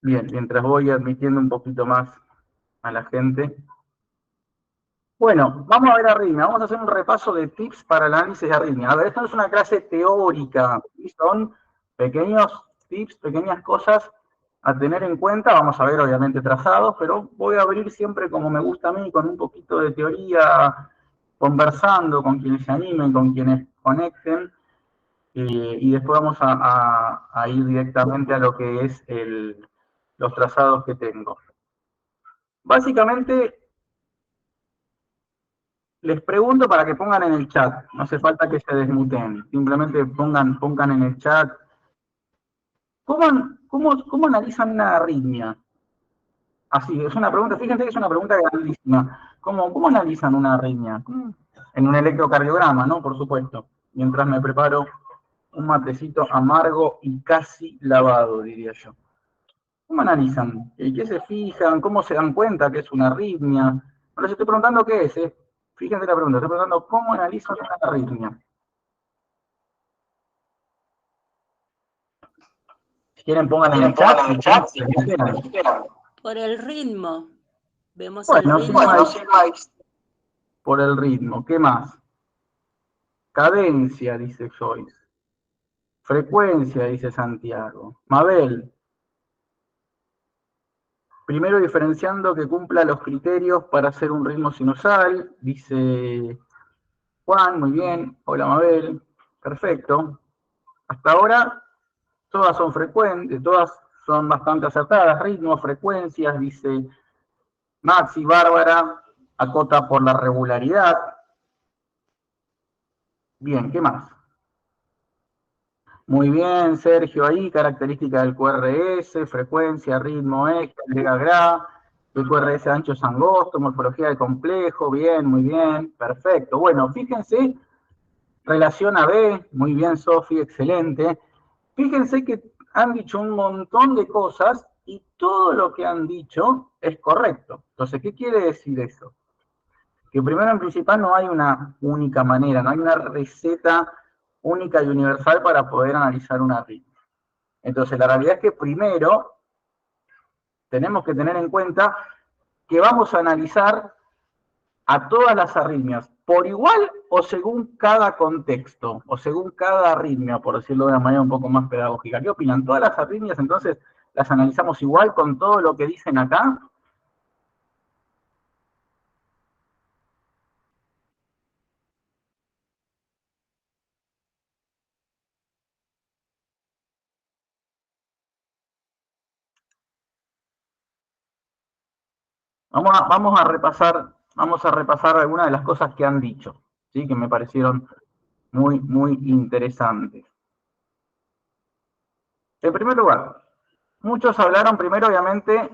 Bien, mientras voy admitiendo un poquito más a la gente. Bueno, vamos a ver arritmia. Vamos a hacer un repaso de tips para el análisis de arritmia. A ver, esto no es una clase teórica, son pequeños tips, pequeñas cosas a tener en cuenta. Vamos a ver, obviamente, trazados, pero voy a abrir siempre como me gusta a mí, con un poquito de teoría, conversando con quienes se animen, con quienes conecten, y después vamos a ir directamente a lo que es los trazados que tengo. Básicamente, les pregunto para que pongan en el chat, no hace falta que se desmuten, simplemente pongan en el chat. ¿Cómo analizan una arritmia? Así, es una pregunta, fíjense que es una pregunta grandísima. ¿Cómo analizan una arritmia? En un electrocardiograma, ¿no? Por supuesto. Mientras me preparo un matecito amargo y casi lavado, diría yo. ¿Cómo analizan? ¿Qué se fijan? ¿Cómo se dan cuenta que es una arritmia? No les estoy preguntando qué es, ¿eh? Fíjense la pregunta, estoy preguntando cómo analizan una arritmia. Si quieren, pongan en el chat. Por el ritmo. Vemos bueno, el ritmo. Por el ritmo. ¿Qué más? Cadencia, dice Joyce. Frecuencia, dice Santiago. Mabel. Primero diferenciando que cumpla los criterios para hacer un ritmo sinusal, dice Juan, muy bien. Hola Mabel. Perfecto. Hasta ahora todas son frecuentes, todas son bastante acertadas. Ritmos, frecuencias, dice Maxi, Bárbara, acota por la regularidad. Bien, ¿qué más? Muy bien, Sergio, ahí, característica del QRS, frecuencia, ritmo, eje, agrega GRA, el QRS ancho es angosto, morfología de complejo, bien, muy bien, perfecto. Bueno, fíjense, relación AB, muy bien, Sofi, excelente. Fíjense que han dicho un montón de cosas y todo lo que han dicho es correcto. Entonces, ¿qué quiere decir eso? Que primero en principal no hay una única manera, no hay una receta única y universal para poder analizar una arritmia. Entonces, la realidad es que primero tenemos que tener en cuenta que vamos a analizar a todas las arritmias por igual o según cada contexto, o según cada arritmia, por decirlo de una manera un poco más pedagógica. ¿Qué opinan? ¿Todas las arritmias entonces las analizamos igual con todo lo que dicen acá? Vamos a repasar algunas de las cosas que han dicho, ¿sí? Que me parecieron muy, muy interesantes. En primer lugar, muchos hablaron primero, obviamente,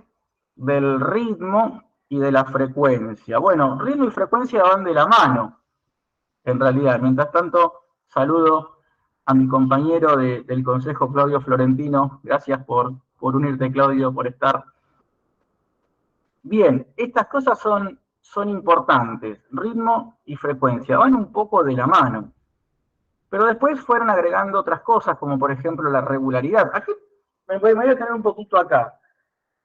del ritmo y de la frecuencia. Bueno, ritmo y frecuencia van de la mano, en realidad. Mientras tanto, saludo a mi compañero del Consejo, Claudio Florentino. Gracias por unirte, Claudio, por estar. Bien, estas cosas son importantes. Ritmo y frecuencia van un poco de la mano. Pero después fueron agregando otras cosas, como por ejemplo la regularidad. Aquí me voy a tener un poquito acá.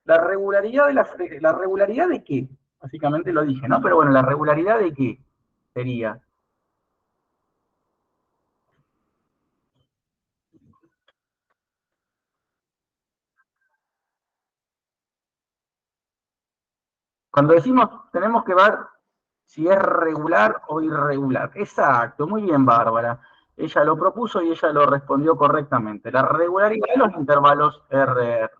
La regularidad ¿la regularidad de qué? Básicamente lo dije, ¿no? Pero bueno, ¿la regularidad de qué sería? Cuando decimos, tenemos que ver si es regular o irregular. Exacto, muy bien, Bárbara. Ella lo propuso y ella lo respondió correctamente. La regularidad de los intervalos RR.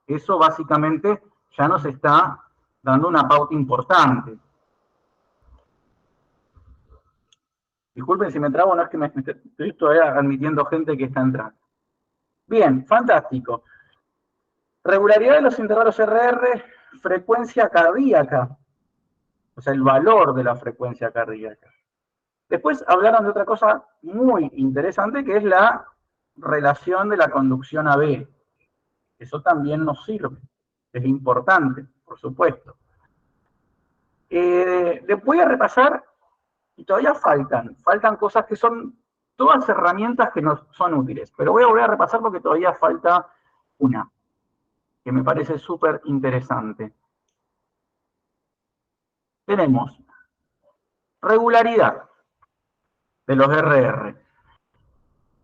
Eso básicamente ya nos está dando una pauta importante. Disculpen si me trabo, no es que estoy todavía admitiendo gente que está entrando. Bien, fantástico. Regularidad de los intervalos RR, frecuencia cardíaca, o sea, el valor de la frecuencia cardíaca. Después hablaron de otra cosa muy interesante, que es la relación de la conducción AB. Eso también nos sirve, es importante, por supuesto. Les voy a repasar, y todavía faltan cosas que son todas herramientas que nos son útiles, pero voy a volver a repasar porque todavía falta una. que me parece súper interesante. Tenemos regularidad de los RR.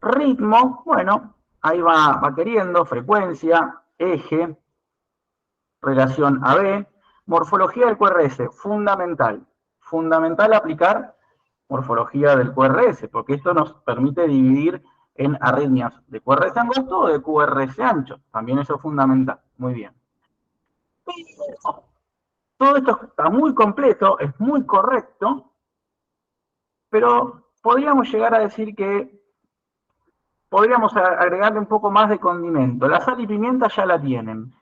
Ritmo, bueno, ahí va queriendo, frecuencia, eje, relación AB. Morfología del QRS, fundamental. Fundamental aplicar morfología del QRS, porque esto nos permite dividir en arritmias de QRS angosto o de QRS ancho. También eso es fundamental. Muy bien. Todo esto está muy completo, es muy correcto, pero podríamos llegar a decir que podríamos agregarle un poco más de condimento. La sal y pimienta ya la tienen.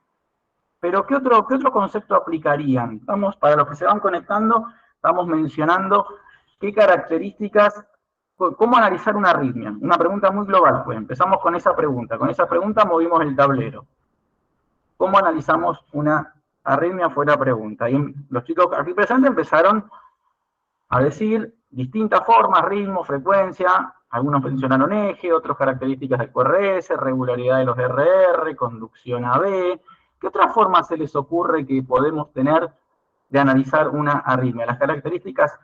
Pero ¿qué otro concepto aplicarían? Para los que se van conectando, estamos mencionando qué características, cómo analizar una arritmia. Una pregunta muy global, pues empezamos con esa pregunta. Con esa pregunta movimos el tablero. ¿Cómo analizamos una arritmia? Fue la pregunta. Y los chicos aquí presentes empezaron a decir distintas formas, ritmo, frecuencia. Algunos mencionaron eje, otros características del QRS, regularidad de los RR, conducción AB. ¿Qué otras formas se les ocurre que podemos tener de analizar una arritmia? Las características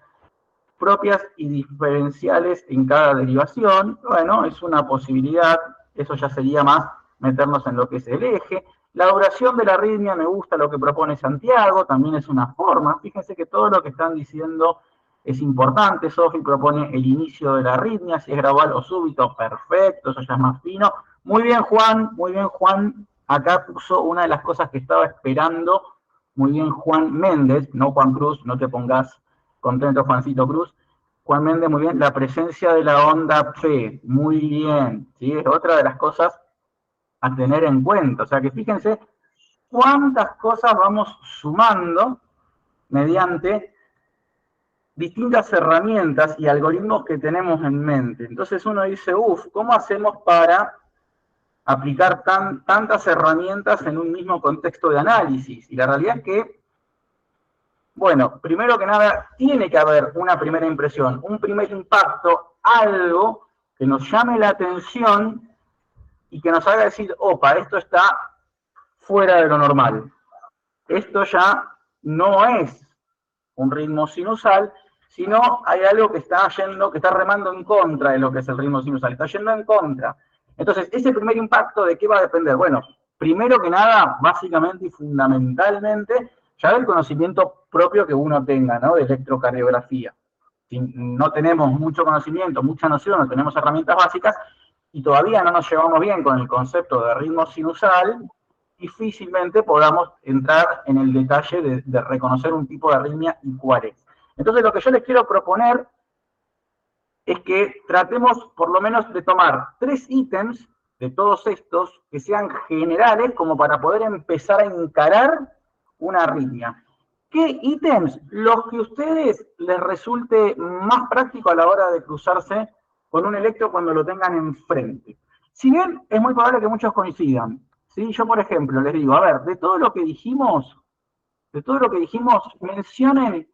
propias y diferenciales en cada derivación. Bueno, es una posibilidad, eso ya sería más meternos en lo que es el eje. La duración de la arritmia, me gusta lo que propone Santiago, también es una forma. Fíjense que todo lo que están diciendo es importante. Sofi propone el inicio de la arritmia, si es gradual o súbito, perfecto, eso ya es más fino. Muy bien, Juan, muy bien, Juan. Acá puso una de las cosas que estaba esperando. Muy bien, Juan Méndez, no Juan Cruz, no te pongas contento, Juancito Cruz. Juan Méndez, muy bien. La presencia de la onda P, muy bien. ¿Sí? Es otra de las cosas a tener en cuenta. O sea que fíjense cuántas cosas vamos sumando mediante distintas herramientas y algoritmos que tenemos en mente. Entonces uno dice, ¿cómo hacemos para aplicar tantas herramientas en un mismo contexto de análisis? Y la realidad es que, bueno, primero que nada, tiene que haber una primera impresión, un primer impacto, algo que nos llame la atención y que nos haga decir, opa, esto está fuera de lo normal. Esto ya no es un ritmo sinusal, sino hay algo que está remando en contra de lo que es el ritmo sinusal, está yendo en contra. Entonces, ese primer impacto, ¿de qué va a depender? Bueno, primero que nada, básicamente y fundamentalmente, ya del conocimiento propio que uno tenga, ¿no? De electrocardiografía. Si no tenemos mucho conocimiento, mucha noción, no tenemos herramientas básicas, y todavía no nos llevamos bien con el concepto de ritmo sinusal, difícilmente podamos entrar en el detalle de reconocer un tipo de arritmia y cuál es. Entonces, lo que yo les quiero proponer es que tratemos por lo menos de tomar 3 ítems de todos estos que sean generales como para poder empezar a encarar una arritmia. ¿Qué ítems? Los que a ustedes les resulte más práctico a la hora de cruzarse con un electro cuando lo tengan enfrente. Si bien es muy probable que muchos coincidan, ¿sí? Yo, por ejemplo, les digo, a ver, de todo lo que dijimos, mencionen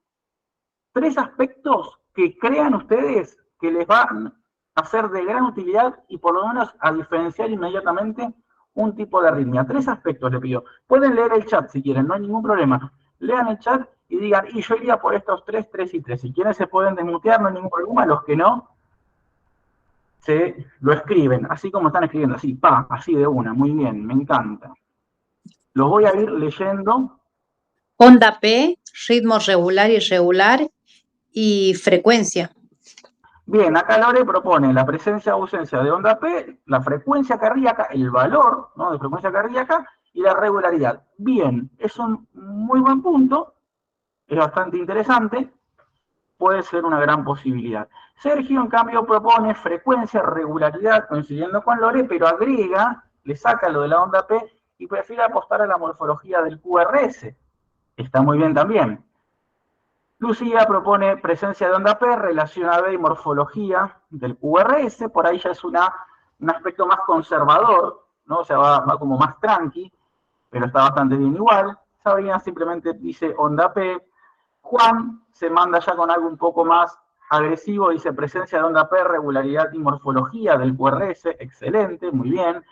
3 aspectos que crean ustedes que les van a ser de gran utilidad y por lo menos a diferenciar inmediatamente un tipo de arritmia. 3 aspectos les pido. Pueden leer el chat si quieren, no hay ningún problema. Lean el chat y digan, y yo iría por estos 3, 3 y 3. Si quieren se pueden desmutear, no hay ningún problema. Los que no, se lo escriben, así como están escribiendo, así, así de una. Muy bien, me encanta. Los voy a ir leyendo. Onda P, ritmo regular, irregular y frecuencia. Bien, acá Lore propone la presencia o ausencia de onda P, la frecuencia cardíaca, el valor, ¿no?, de frecuencia cardíaca y la regularidad. Bien, es un muy buen punto, es bastante interesante, puede ser una gran posibilidad. Sergio, en cambio, propone frecuencia, regularidad, coincidiendo con Lore, pero agrega, le saca lo de la onda P y prefiere apostar a la morfología del QRS. Está muy bien también. Lucía propone presencia de onda P, relación AB y morfología del QRS, por ahí ya es un aspecto más conservador, ¿no? O sea, va como más tranqui, pero está bastante bien igual. Sabrina simplemente dice onda P. Juan se manda ya con algo un poco más agresivo, dice presencia de onda P, regularidad y morfología del QRS, excelente, muy bien.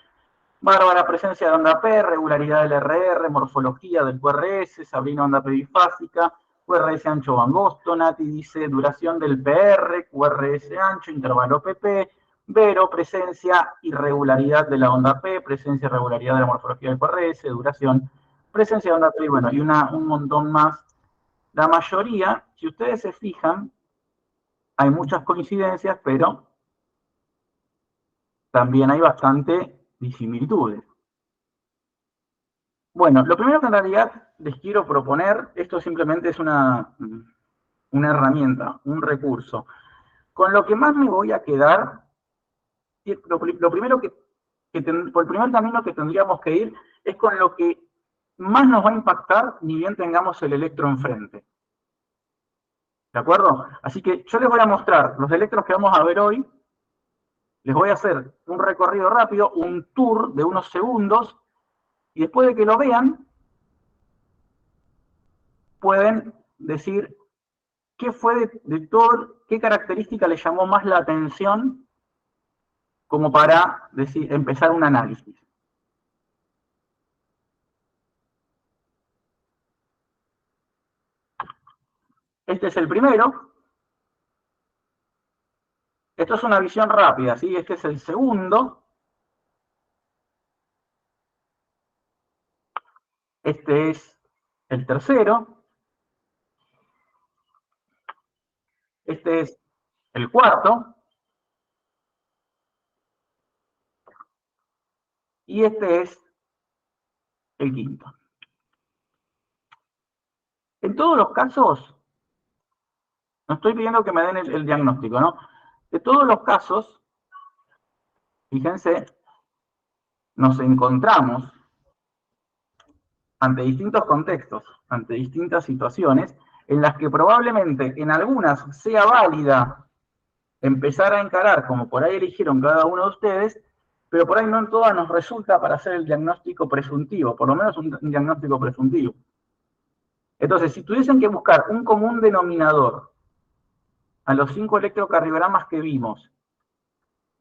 Bárbara, presencia de onda P, regularidad del RR, morfología del QRS, Sabrina, onda P bifásica, QRS ancho o angosto, Nati dice duración del PR, QRS ancho, intervalo PP, Vero, presencia irregularidad de la onda P, presencia irregularidad de la morfología del QRS, duración, presencia de onda P, bueno, y un montón más. La mayoría, si ustedes se fijan, hay muchas coincidencias, pero también hay bastante disimilitudes. Bueno, lo primero que en realidad les quiero proponer, esto simplemente es una herramienta, un recurso. Con lo que más me voy a quedar, lo primero por el primer camino que tendríamos que ir es con lo que más nos va a impactar ni bien tengamos el electro enfrente. ¿De acuerdo? Así que yo les voy a mostrar los electros que vamos a ver hoy. Les voy a hacer un recorrido rápido, un tour de unos segundos, y después de que lo vean, pueden decir qué fue de todo, qué característica les llamó más la atención como para empezar un análisis. Este es el primero. Esto es una visión rápida, ¿sí? Este es el segundo. Este es el tercero. Este es el cuarto. Y este es el quinto. En todos los casos, no estoy pidiendo que me den el diagnóstico, ¿no? De todos los casos, fíjense, nos encontramos ante distintos contextos, ante distintas situaciones, en las que probablemente en algunas sea válida empezar a encarar, como por ahí eligieron cada uno de ustedes, pero por ahí no en todas nos resulta para hacer el diagnóstico presuntivo, por lo menos un diagnóstico presuntivo. Entonces, si tuviesen que buscar un común denominador a los 5 electrocardiogramas que vimos,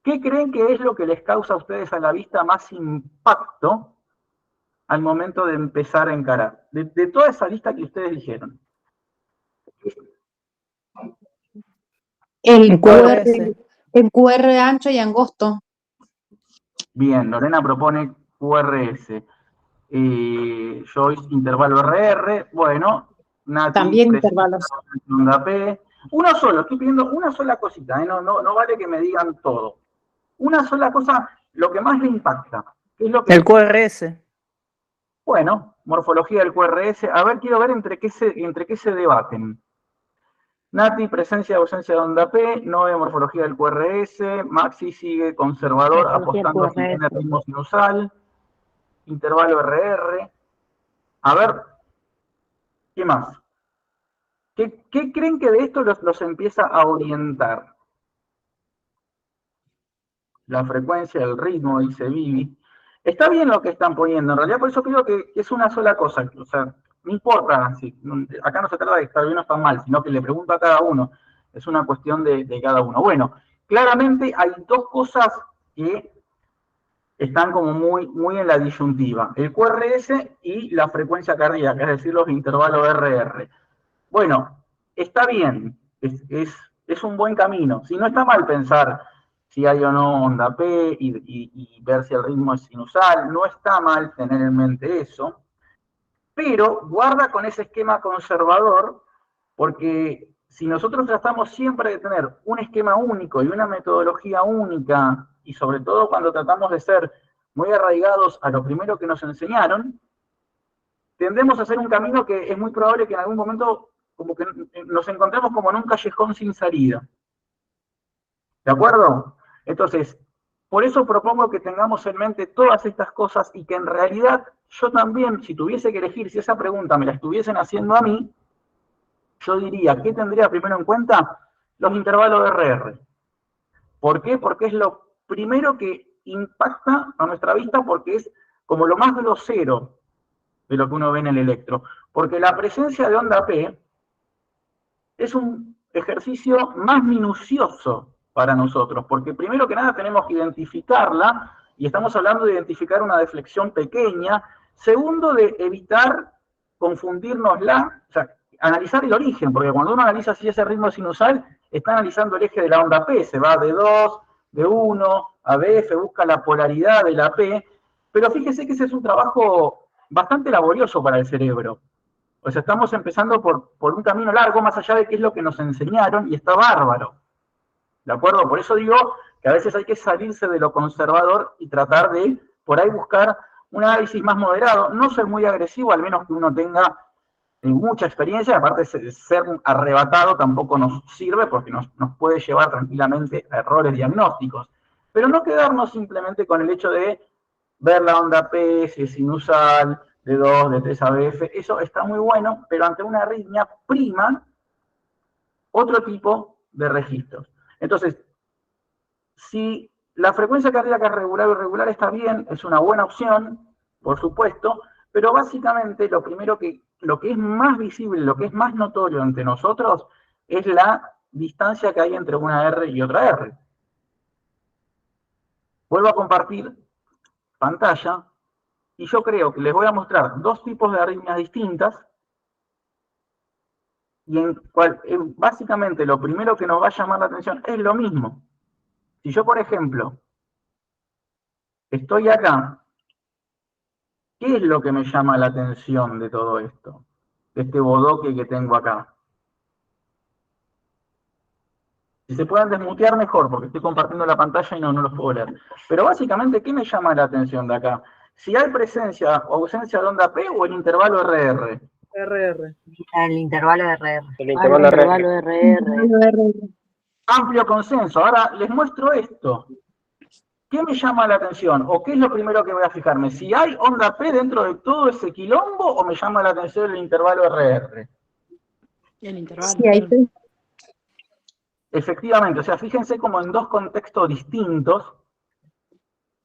¿qué creen que es lo que les causa a ustedes a la vista más impacto al momento de empezar a encarar? De toda esa lista que ustedes dijeron. El QR ancho y angosto. Bien, Lorena propone QRS. Joyce, intervalo RR. Bueno, Nati, también intervalos. P. Uno solo, estoy pidiendo una sola cosita, ¿eh? No vale que me digan todo. Una sola cosa, lo que más le impacta. ¿Qué es lo que... El QRS. Bueno, morfología del QRS. A ver, quiero ver entre qué se debaten. Nati, presencia o ausencia de onda P, Noé, morfología del QRS, Maxi sigue conservador, apostando si tiene ritmo sinusal, intervalo RR. A ver, ¿qué más? ¿Qué creen que de esto los empieza a orientar? La frecuencia, el ritmo, dice Vivi. Está bien lo que están poniendo, en realidad por eso creo que es una sola cosa, o sea, no importa, acá no se trata de estar bien o estar mal, sino que le pregunto a cada uno, es una cuestión de cada uno. Bueno, claramente hay dos cosas que están como muy en la disyuntiva, el QRS y la frecuencia cardíaca, es decir, los intervalos RR. Bueno, está bien, es un buen camino, si no está mal pensar si hay o no onda P y ver si el ritmo es sinusal, no está mal tener en mente eso, pero guarda con ese esquema conservador, porque si nosotros tratamos siempre de tener un esquema único y una metodología única, y sobre todo cuando tratamos de ser muy arraigados a lo primero que nos enseñaron, tendemos a hacer un camino que es muy probable que en algún momento como que nos encontremos como en un callejón sin salida. ¿De acuerdo? Entonces, por eso propongo que tengamos en mente todas estas cosas y que en realidad yo también, si tuviese que elegir, si esa pregunta me la estuviesen haciendo a mí, yo diría, ¿qué tendría primero en cuenta? Los intervalos de RR. ¿Por qué? Porque es lo primero que impacta a nuestra vista, porque es como lo más grosero de lo que uno ve en el electro. Porque la presencia de onda P es un ejercicio más minucioso para nosotros, porque primero que nada tenemos que identificarla y estamos hablando de identificar una deflexión pequeña. Segundo, de evitar confundirnosla, o sea, analizar el origen, porque cuando uno analiza si ese ritmo es sinusal, está analizando el eje de la onda P, se va de 2, de 1 a BF, busca la polaridad de la P, pero fíjese que ese es un trabajo bastante laborioso para el cerebro. O sea, estamos empezando por un camino largo, más allá de qué es lo que nos enseñaron, y está bárbaro. ¿De acuerdo? Por eso digo que a veces hay que salirse de lo conservador y tratar de, por ahí, buscar un análisis más moderado, no ser muy agresivo, al menos que uno tenga mucha experiencia, aparte ser arrebatado tampoco nos sirve porque nos puede llevar tranquilamente a errores diagnósticos. Pero no quedarnos simplemente con el hecho de ver la onda P, si es sinusal, de 2, de 3 ABF, eso está muy bueno, pero ante una arritmia prima otro tipo de registros. Entonces, si la frecuencia cardíaca regular o irregular está bien, es una buena opción, por supuesto, pero básicamente lo que es más visible, lo que es más notorio entre nosotros, es la distancia que hay entre una R y otra R. Vuelvo a compartir pantalla, y yo creo que les voy a mostrar dos tipos de arritmias distintas, y básicamente lo primero que nos va a llamar la atención es lo mismo. Si yo, por ejemplo, estoy acá, ¿qué es lo que me llama la atención de todo esto? De este bodoque que tengo acá. Si se pueden desmutear mejor, porque estoy compartiendo la pantalla y no los puedo leer. Pero básicamente, ¿qué me llama la atención de acá? Si hay presencia o ausencia de onda P o el intervalo RR. RR. El intervalo RR. El intervalo RR. Amplio consenso. Ahora les muestro esto. ¿Qué me llama la atención? ¿O qué es lo primero que voy a fijarme? ¿Si hay onda P dentro de todo ese quilombo o me llama la atención el intervalo RR? El intervalo. Sí, hay P. Efectivamente, o sea, fíjense como en dos contextos distintos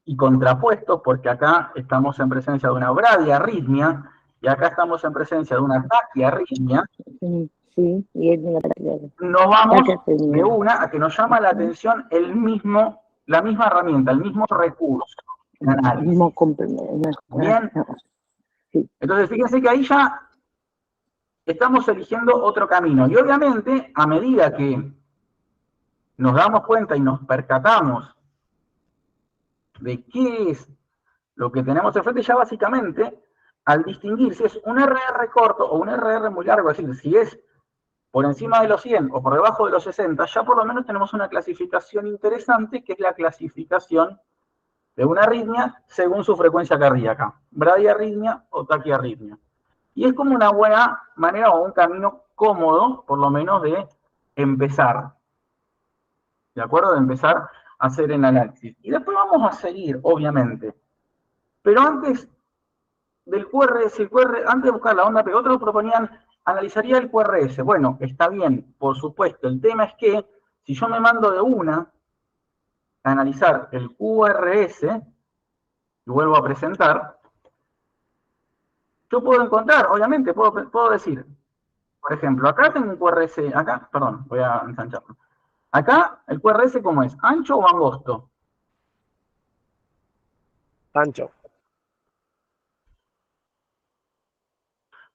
y contrapuestos, porque acá estamos en presencia de una bradiarritmia y acá estamos en presencia de una taquiarritmia. Sí, y es una taquiarritmia. Nos vamos de una a que nos llama la atención la misma herramienta, el mismo recurso de análisis. Bien. Entonces, fíjense que ahí ya estamos eligiendo otro camino. Y obviamente, a medida que nos damos cuenta y nos percatamos de qué es lo que tenemos enfrente, ya básicamente, al distinguir si es un RR corto o un RR muy largo, es decir, si es por encima de los 100 o por debajo de los 60, ya por lo menos tenemos una clasificación interesante, que es la clasificación de una arritmia según su frecuencia cardíaca, bradiarritmia o taquiarritmia. Y es como una buena manera o un camino cómodo, por lo menos, de empezar. ¿De acuerdo? De empezar a hacer el análisis. Y después vamos a seguir, obviamente. Pero antes del QRS, antes de buscar la onda P, otros proponían, analizaría el QRS. Bueno, está bien, por supuesto. El tema es que, si yo me mando de una a analizar el QRS, y vuelvo a presentar, yo puedo encontrar, obviamente, puedo decir, por ejemplo, acá tengo un QRS, acá, perdón, voy a ensancharlo. Acá, el QRS, ¿cómo es? ¿Ancho o angosto? Ancho.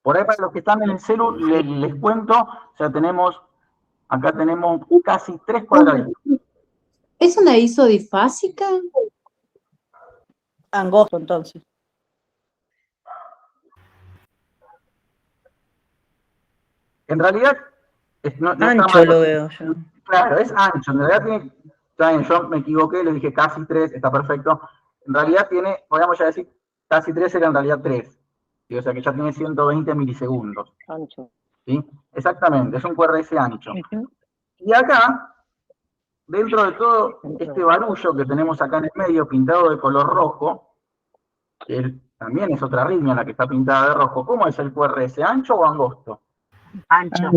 Por ahí, para los que están en el celu, les cuento, o sea, acá tenemos casi 3 cuadraditos. ¿Es una isodifásica? Angosto, entonces. En realidad, no Ancho lo veo yo. Claro, es ancho. En realidad tiene, yo me equivoqué, le dije casi 3, está perfecto. En realidad tiene, podríamos ya decir, casi 3 era en realidad 3. ¿Sí? O sea que ya tiene 120 milisegundos. Ancho. ¿Sí? Exactamente, es un QRS ancho. Y acá, dentro de todo este barullo que tenemos acá en el medio, pintado de color rojo, que también es otra arritmia la que está pintada de rojo, ¿cómo es el QRS? ¿Ancho o angosto? Ancho.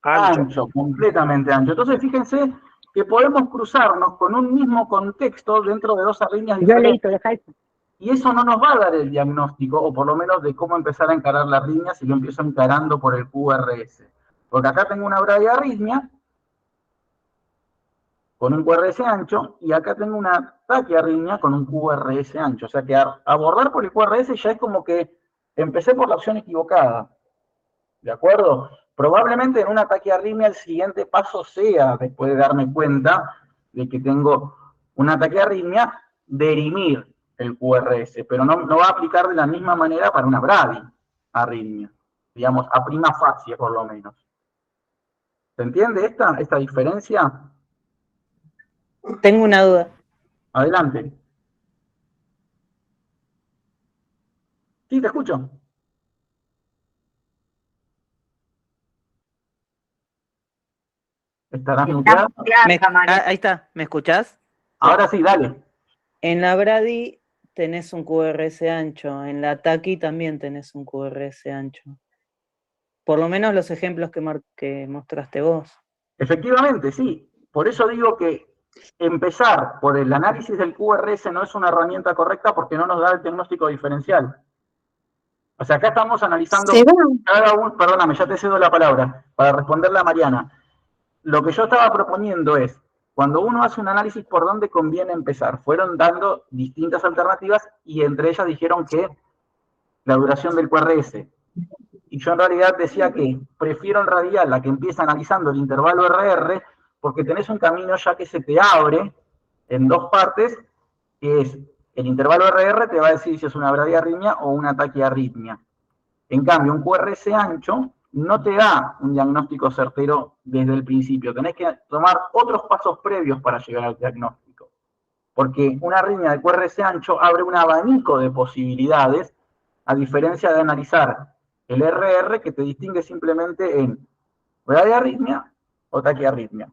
Ancho, completamente ancho. Entonces, fíjense que podemos cruzarnos con un mismo contexto dentro de dos arritmias diferentes. Y eso no nos va a dar el diagnóstico, o por lo menos de cómo empezar a encarar la arritmia si yo empiezo encarando por el QRS. Porque acá tengo una bradiarritmia, con un QRS ancho, y acá tengo una taquiarritmia con un QRS ancho. O sea que abordar por el QRS ya es como que empecé por la opción equivocada. ¿De acuerdo? Probablemente en una taquiarritmia el siguiente paso sea, después de darme cuenta de que tengo una taquiarritmia, derimir el QRS, pero no va a aplicar de la misma manera para una bradiarritmia, digamos, a prima facie por lo menos. ¿Se entiende esta diferencia? Tengo una duda. Adelante. Sí, te escucho. ¿Estarás muteado? Ahí está, ¿me escuchás? Ahora sí, dale. En la Brady tenés un QRS ancho, en la Taqui también tenés un QRS ancho. Por lo menos los ejemplos que mostraste vos. Efectivamente, sí. Por eso digo que empezar por el análisis del QRS no es una herramienta correcta porque no nos da el diagnóstico diferencial. O sea, acá estamos analizando cada uno, perdóname, ya te cedo la palabra, para responderle a Mariana. Lo que yo estaba proponiendo es, cuando uno hace un análisis por dónde conviene empezar, fueron dando distintas alternativas y entre ellas dijeron que la duración del QRS. Y yo en realidad decía que prefiero en realidad la que empieza analizando el intervalo RR, porque tenés un camino ya que se te abre en dos partes, que es el intervalo RR te va a decir si es una bradiarritmia o una taquiarritmia. En cambio, un QRS ancho no te da un diagnóstico certero desde el principio. Tenés que tomar otros pasos previos para llegar al diagnóstico. Porque una arritmia de QRS ancho abre un abanico de posibilidades, a diferencia de analizar el RR, que te distingue simplemente en bradiarritmia o taquiarritmia.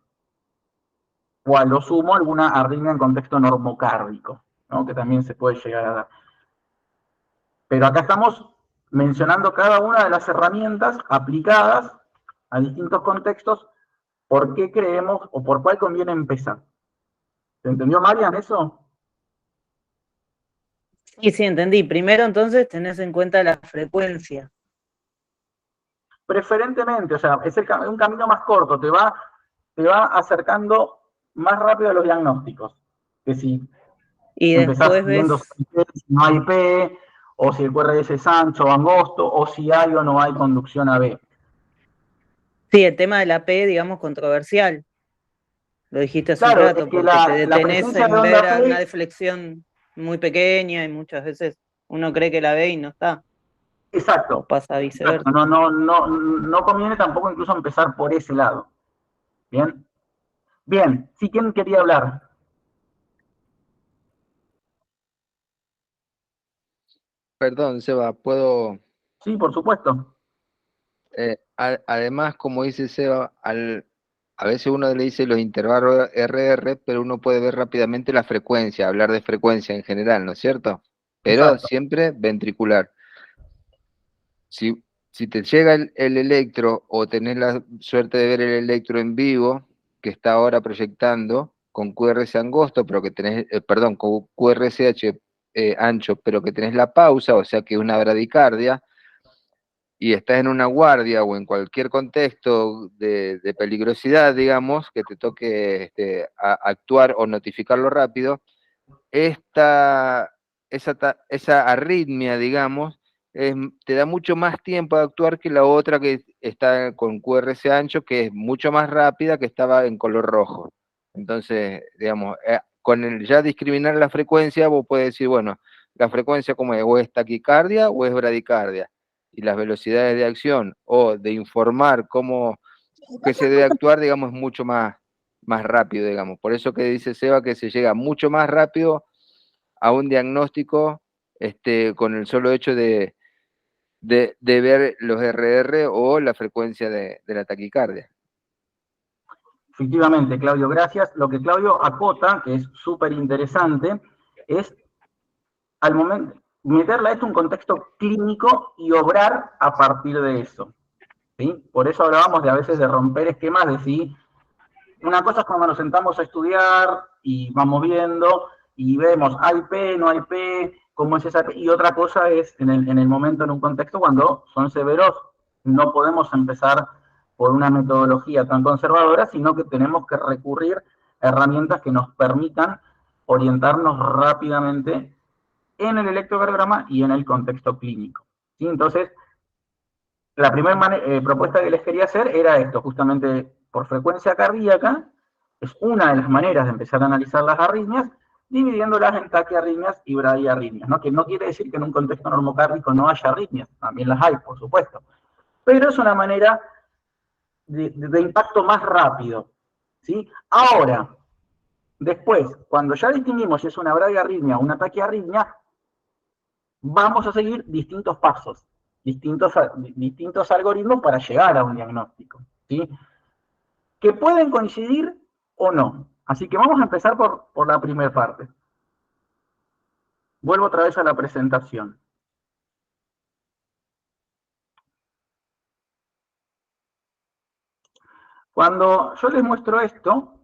O a lo sumo alguna arritmia en contexto normocárdico, ¿no? Que también se puede llegar a dar. Pero acá estamos mencionando cada una de las herramientas aplicadas a distintos contextos, por qué creemos o por cuál conviene empezar. ¿Se entendió, Marian, eso? Sí, entendí. Primero, entonces, tenés en cuenta la frecuencia. Preferentemente, o sea, es un camino más corto, te va acercando más rápido a los diagnósticos. Que si y empezás viendo si no hay P, o si el QRS es ancho o angosto, o si hay o no hay conducción AB. Sí, el tema de la P, digamos, controversial. Lo dijiste hace un rato, es que porque te detenés en de ver una deflexión muy pequeña y muchas veces uno cree que la ve y no está. Exacto. O pasa viceversa. Exacto. No conviene tampoco incluso empezar por ese lado. ¿Bien? Bien, ¿sí quién quería hablar? Perdón, Seba, ¿puedo? Sí, por supuesto. Además, como dice Seba, a veces uno le dice los intervalos RR, pero uno puede ver rápidamente la frecuencia, hablar de frecuencia en general, ¿no es cierto? Pero Exacto. siempre ventricular. Si te llega el electro o tenés la suerte de ver el electro en vivo, que está ahora proyectando con QRS angosto, pero que tenés, con QRSH ancho, pero que tenés la pausa, o sea que es una bradicardia, y estás en una guardia o en cualquier contexto de peligrosidad, digamos, que te toque actuar o notificarlo rápido, esa arritmia, digamos, te da mucho más tiempo de actuar que la otra que está con QRS ancho, que es mucho más rápida, que estaba en color rojo. Entonces, digamos, con ya discriminar la frecuencia, vos puedes decir, bueno, la frecuencia como es, o es taquicardia o es bradicardia. Y las velocidades de acción o de informar qué se debe actuar, digamos, es mucho más rápido, digamos. Por eso que dice Seba que se llega mucho más rápido a un diagnóstico con el solo hecho de ver los RR o la frecuencia de la taquicardia. Efectivamente, Claudio, gracias. Lo que Claudio acota, que es súper interesante, es al momento meterle a esto un contexto clínico y obrar a partir de eso. ¿Sí? Por eso hablábamos de a veces de romper esquemas, de si una cosa es cuando nos sentamos a estudiar y vamos viendo y vemos, hay P, no hay P, cómo es esa P, y otra cosa es en el momento, en un contexto, cuando son severos, no podemos empezar por una metodología tan conservadora, sino que tenemos que recurrir herramientas que nos permitan orientarnos rápidamente en el electrocardiograma y en el contexto clínico. ¿Sí? Entonces, la primera propuesta que les quería hacer era esto, justamente por frecuencia cardíaca, es una de las maneras de empezar a analizar las arritmias, dividiéndolas en taquiarritmias y bradiarritmias, ¿no? Que no quiere decir que en un contexto normocárdico no haya arritmias, también las hay, por supuesto, pero es una manera de impacto más rápido, ¿sí? Ahora, después, cuando ya distinguimos si es una bradiarritmia o una taquiarritmia, vamos a seguir distintos pasos, distintos algoritmos para llegar a un diagnóstico, ¿sí? Que pueden coincidir o no. Así que vamos a empezar por la primera parte. Vuelvo otra vez a la presentación. Cuando yo les muestro esto,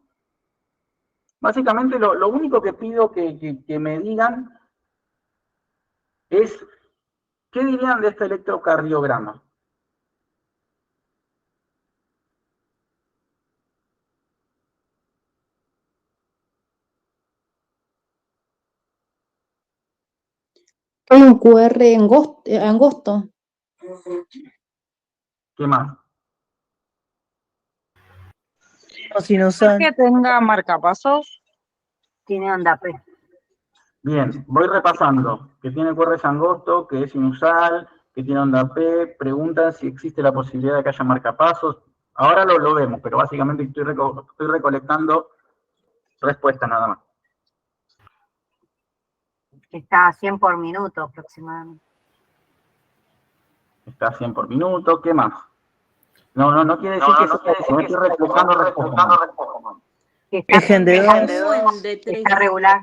básicamente lo único que pido que me digan es, ¿qué dirían de este electrocardiograma? Hay un QR angosto. ¿Qué más? O sinusal. Que tenga marcapasos. Tiene onda P. Bien, voy repasando. Que tiene QR angosto, que es sinusal, que tiene onda P. Preguntan si existe la posibilidad de que haya marcapasos. Ahora lo vemos, pero básicamente estoy recolectando respuestas nada más. Está a 100 por minuto aproximadamente. Está a 100 por minuto. ¿Qué más? No quiere decir que estoy recolectando respuestas. Está regular.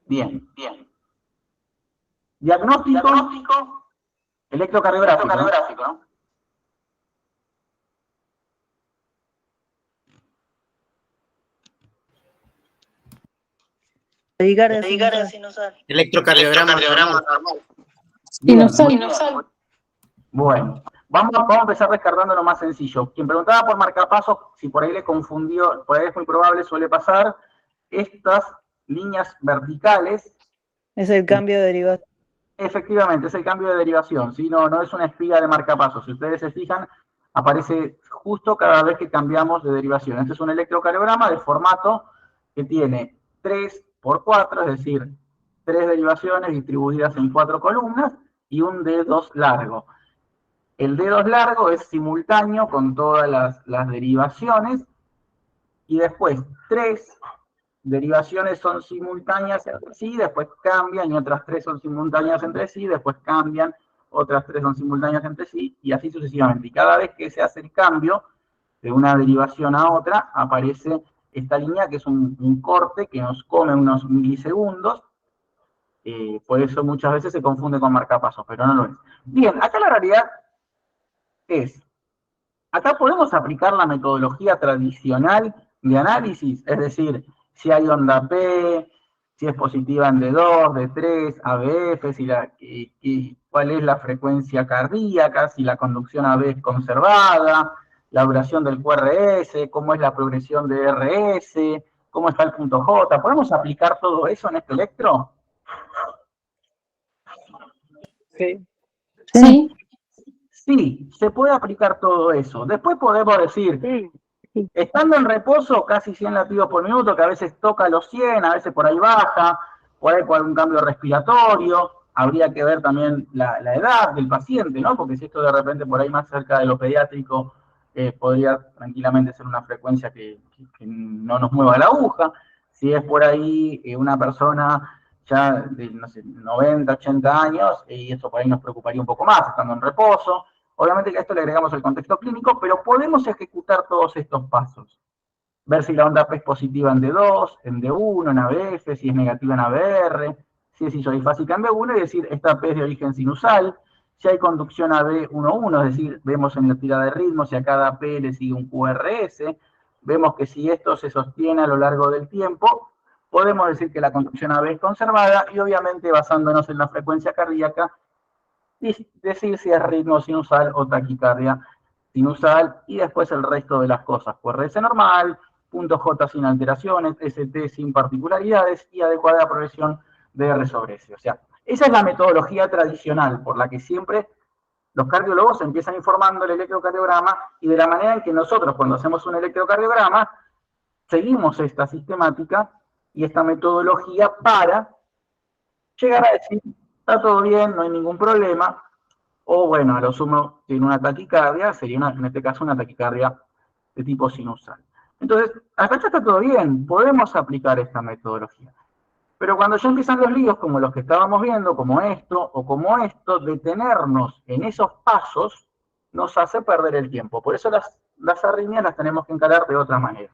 Bien. Diagnóstico electrocardiográfico, ¿no? Electrocardiograma normal. Sinusal. Bueno, vamos a empezar descartando lo más sencillo. Quien preguntaba por marcapasos, si por ahí le confundió, por ahí es muy probable, suele pasar, estas líneas verticales. Es el cambio de derivación. Efectivamente, es el cambio de derivación, ¿sí? No es una espiga de marcapasos. Si ustedes se fijan, aparece justo cada vez que cambiamos de derivación. Este es un electrocardiograma de formato que tiene 3 por 4, es decir, 3 derivaciones distribuidas en 4 columnas y un D2 largo. El D2 largo es simultáneo con todas las derivaciones y después 3 derivaciones son simultáneas entre sí, después cambian y otras 3 son simultáneas entre sí, después cambian, otras 3 son simultáneas entre sí y así sucesivamente. Y cada vez que se hace el cambio de una derivación a otra, aparece esta línea que es un corte que nos come unos milisegundos. Por eso muchas veces se confunde con marcapasos, pero no lo es. Bien, acá la realidad es, acá podemos aplicar la metodología tradicional de análisis, es decir, si hay onda P, si es positiva en D2, D3, ABF, cuál es la frecuencia cardíaca, si la conducción AB es conservada, la duración del QRS, cómo es la progresión de RS, cómo está el punto J. ¿Podemos aplicar todo eso en este electro? Sí. Sí, se puede aplicar todo eso. Después podemos decir, estando en reposo, casi 100 latidos por minuto, que a veces toca los 100, a veces por ahí baja, por ahí por algún cambio respiratorio. Habría que ver también la edad del paciente, ¿no? Porque si esto de repente por ahí más cerca de lo pediátrico, podría tranquilamente ser una frecuencia que no nos mueva la aguja. Si es por ahí una persona ya de, no sé, 90, 80 años, y eso por ahí nos preocuparía un poco más, estando en reposo. Obviamente que a esto le agregamos el contexto clínico, pero podemos ejecutar todos estos pasos. Ver si la onda P es positiva en D2, en D1, en ABF, si es negativa en ABR, si es isodifásica en B1, y decir, esta P es de origen sinusal. Si hay conducción AB11, es decir, vemos en la tirada de ritmo si a cada P le sigue un QRS, vemos que si esto se sostiene a lo largo del tiempo, podemos decir que la conducción AB es conservada, y obviamente basándonos en la frecuencia cardíaca, y decir si es ritmo sinusal o taquicardia sinusal y después el resto de las cosas. QRS normal, punto J sin alteraciones, ST sin particularidades y adecuada progresión de R sobre S. O sea, esa es la metodología tradicional por la que siempre los cardiólogos empiezan informando el electrocardiograma y de la manera en que nosotros cuando hacemos un electrocardiograma seguimos esta sistemática y esta metodología para llegar a decir, está todo bien, no hay ningún problema, o bueno, a lo sumo tiene una taquicardia, sería en este caso una taquicardia de tipo sinusal. Entonces, hasta acá está todo bien, podemos aplicar esta metodología. Pero cuando ya empiezan los líos, como los que estábamos viendo, como esto o como esto, detenernos en esos pasos nos hace perder el tiempo. Por eso las arritmias las tenemos que encarar de otra manera.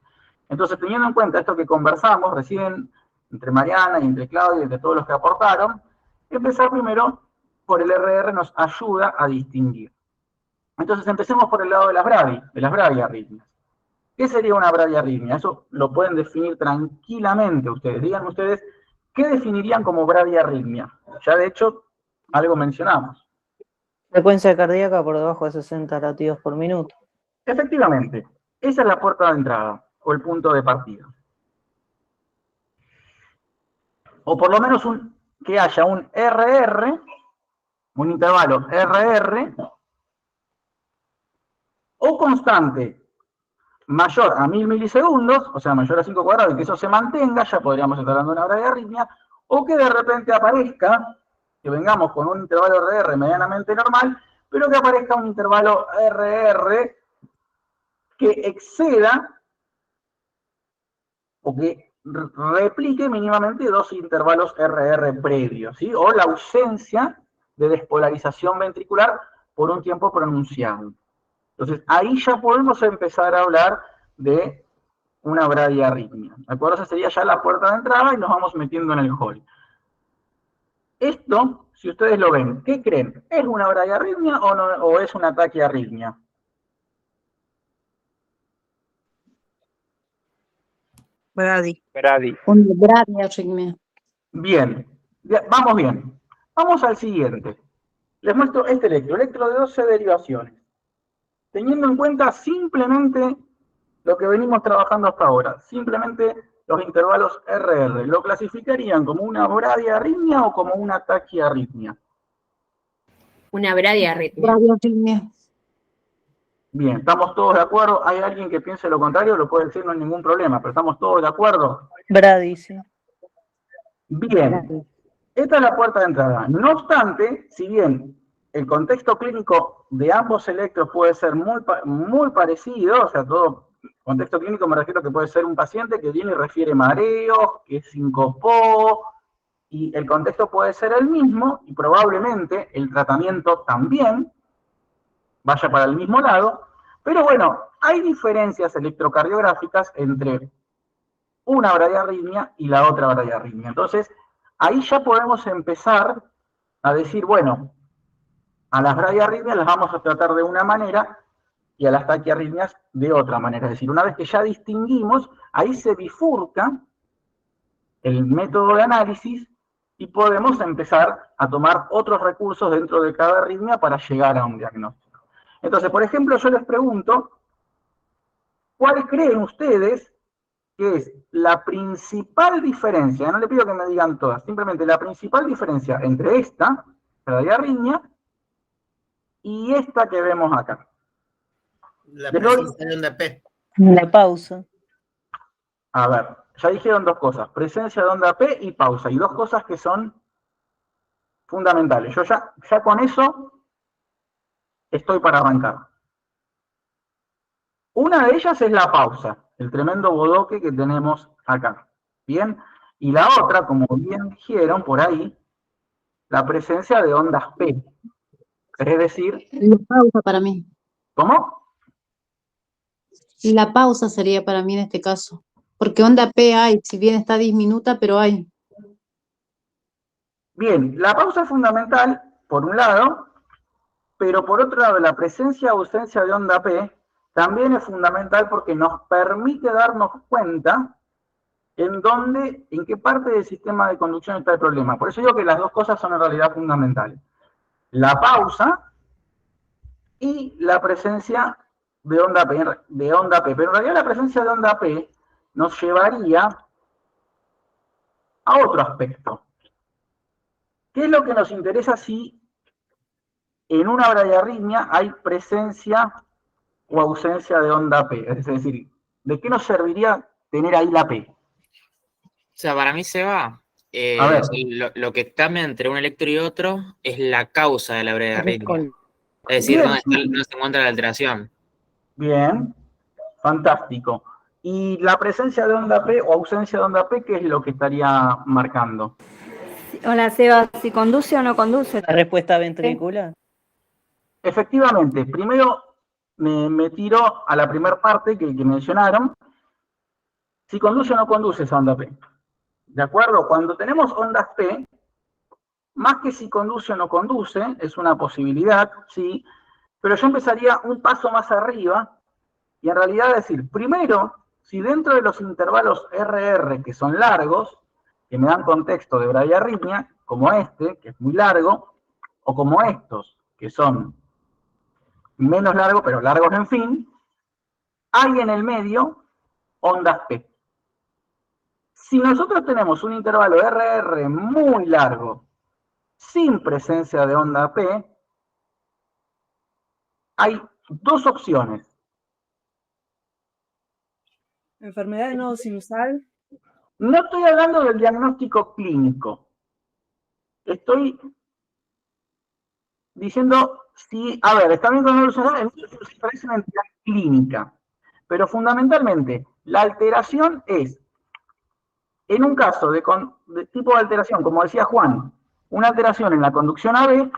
Entonces, teniendo en cuenta esto que conversamos recién, entre Mariana y entre Claudia y entre todos los que aportaron, empezar primero por el RR nos ayuda a distinguir. Entonces, empecemos por el lado de las bradiarritmias. ¿Qué sería una bradiarritmia? Eso lo pueden definir tranquilamente ustedes. Díganme ustedes, ¿qué definirían como bradiarritmia? Ya de hecho, algo mencionamos. Frecuencia cardíaca por debajo de 60 latidos por minuto. Efectivamente, esa es la puerta de entrada, o el punto de partida. O por lo menos que haya un RR, un intervalo RR, o constante mayor a 1000 milisegundos, o sea, mayor a 5 cuadrados, y que eso se mantenga, ya podríamos estar hablando de una bradiarritmia, o que de repente aparezca, que vengamos con un intervalo RR medianamente normal, pero que aparezca un intervalo RR que exceda, o que replique mínimamente dos intervalos RR previos, ¿sí? O la ausencia de despolarización ventricular por un tiempo pronunciado. Entonces, ahí ya podemos empezar a hablar de una bradiarritmia. ¿De acuerdo? Esa sería ya la puerta de entrada y nos vamos metiendo en el hall. Esto, si ustedes lo ven, ¿qué creen? ¿Es una bradiarritmia o, no, o es una taquiarritmia? Brady. Una bradiarritmia. Bien, vamos bien. Vamos al siguiente. Les muestro este electro de 12 derivaciones. Teniendo en cuenta simplemente lo que venimos trabajando hasta ahora, simplemente los intervalos RR, ¿lo clasificarían como una bradiarritmia o como una taquiarritmia? Una bradiarritmia. Bradiarritmia. Bien, ¿estamos todos de acuerdo? ¿Hay alguien que piense lo contrario? Lo puede decir, no hay ningún problema, pero ¿estamos todos de acuerdo? Brady, sí. Bien, esta es la puerta de entrada. No obstante, si bien el contexto clínico de ambos electros puede ser muy parecido, o sea, todo contexto clínico me refiero a que puede ser un paciente que viene y refiere mareos, que sincopó, y el contexto puede ser el mismo, y probablemente el tratamiento también vaya para el mismo lado, pero bueno, hay diferencias electrocardiográficas entre una bradiarritmia y la otra bradiarritmia. Entonces, ahí ya podemos empezar a decir, bueno, a las bradiarritmias las vamos a tratar de una manera y a las taquiarritmias de otra manera. Es decir, una vez que ya distinguimos, ahí se bifurca el método de análisis y podemos empezar a tomar otros recursos dentro de cada arritmia para llegar a un diagnóstico. Entonces, por ejemplo, yo les pregunto, ¿cuál creen ustedes que es la principal diferencia? No le pido que me digan todas, simplemente la principal diferencia entre esta bradiarritmia y esta que vemos acá. La presencia de onda P. La pausa. A ver, ya dijeron dos cosas, presencia de onda P y pausa, y dos cosas que son fundamentales. Yo ya con eso estoy para arrancar. Una de ellas es la pausa, el tremendo bodoque que tenemos acá. ¿Bien? Y la otra, como bien dijeron por ahí, la presencia de ondas P. Es decir... La pausa para mí. ¿Cómo? La pausa sería para mí en este caso. Porque onda P hay, si bien está diminuta, pero hay. Bien, la pausa es fundamental, por un lado, pero por otro lado, la presencia o ausencia de onda P también es fundamental porque nos permite darnos cuenta en qué parte del sistema de conducción está el problema. Por eso digo que las dos cosas son en realidad fundamentales. La pausa y la presencia de onda P, pero en realidad la presencia de onda P nos llevaría a otro aspecto. ¿Qué es lo que nos interesa si en una bradiarritmia hay presencia o ausencia de onda P? Es decir, ¿de qué nos serviría tener ahí la P? O sea, para mí se va. A ver. Lo que cambia entre un electro y otro es la causa de la bradiarritmia. Es decir, Bien. no se encuentra la alteración. Bien, fantástico. ¿Y la presencia de onda P o ausencia de onda P, qué es lo que estaría marcando? Hola, Seba, ¿si conduce o no conduce? La respuesta ventricular. Efectivamente, primero me tiro a la primera parte que mencionaron. Si conduce o no conduce esa onda P. ¿De acuerdo? Cuando tenemos ondas P, más que si conduce o no conduce, es una posibilidad, sí, pero yo empezaría un paso más arriba y en realidad decir, primero, si dentro de los intervalos RR que son largos, que me dan contexto de bradiarritmia, como este, que es muy largo, o como estos, que son menos largos, pero largos en fin, hay en el medio ondas P. Si nosotros tenemos un intervalo RR muy largo, sin presencia de onda P, hay dos opciones. Enfermedad de nodo sinusal. No estoy hablando del diagnóstico clínico. Estoy diciendo, si, a ver, está bien con nodo sinusal, parece una entidad clínica, pero fundamentalmente la alteración es, en un caso de tipo de alteración, como decía Juan, una alteración en la conducción AB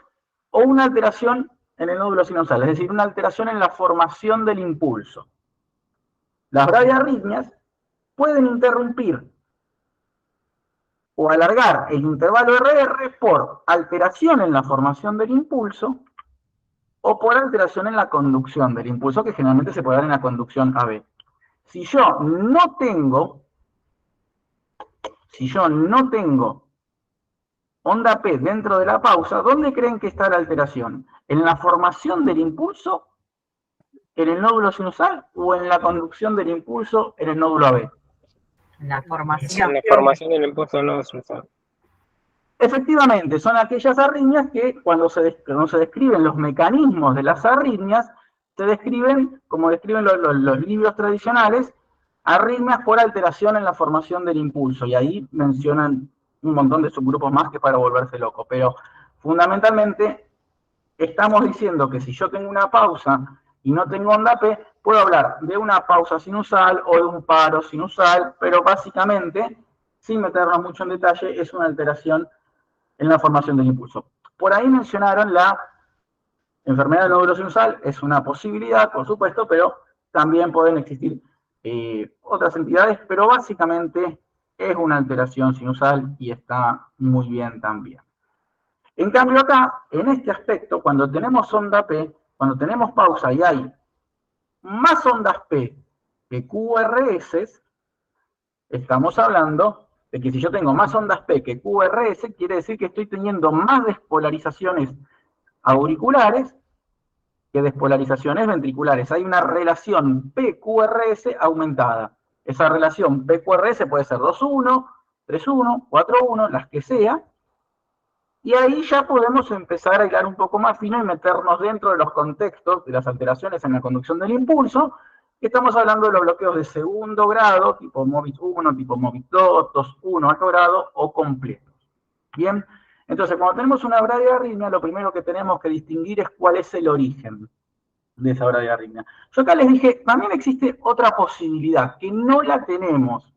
o una alteración en el nódulo sinusal, es decir, una alteración en la formación del impulso. Las bradiarritmias pueden interrumpir o alargar el intervalo RR por alteración en la formación del impulso o por alteración en la conducción del impulso, que generalmente se puede dar en la conducción AB. Si yo no tengo onda P dentro de la pausa, ¿dónde creen que está la alteración? ¿En la formación del impulso en el nódulo sinusal o en la conducción del impulso en el nódulo AB? La formación. La formación del impulso del nódulo sinusal. Efectivamente, son aquellas arritmias que cuando se describen los mecanismos de las arritmias, se describen, como describen los libros tradicionales, arritmias por alteración en la formación del impulso. Y ahí mencionan un montón de subgrupos más que para volverse loco. Pero fundamentalmente estamos diciendo que si yo tengo una pausa y no tengo onda P, puedo hablar de una pausa sinusal o de un paro sinusal, pero básicamente, sin meternos mucho en detalle, es una alteración en la formación del impulso. Por ahí mencionaron la enfermedad del nódulo sinusal, es una posibilidad, por supuesto, pero también pueden existir otras entidades, pero básicamente es una alteración sinusal y está muy bien también. En cambio acá, en este aspecto, cuando tenemos onda P, cuando tenemos pausa y hay más ondas P que QRS, estamos hablando de que si yo tengo más ondas P que QRS, quiere decir que estoy teniendo más despolarizaciones auriculares que despolarizaciones ventriculares. Hay una relación P-QRS aumentada. Esa relación P-QRS puede ser 2-1, 3-1, 4-1, las que sea, y ahí ya podemos empezar a hilar un poco más fino y meternos dentro de los contextos de las alteraciones en la conducción del impulso. Estamos hablando de los bloqueos de segundo grado, tipo MOVIT 1, tipo MOVIT 2, 2-1 alto grado o completos. Bien, entonces cuando tenemos una bradiarritmia, lo primero que tenemos que distinguir es cuál es el origen de esa bradiarritmia. Yo acá les dije, también existe otra posibilidad, que no la tenemos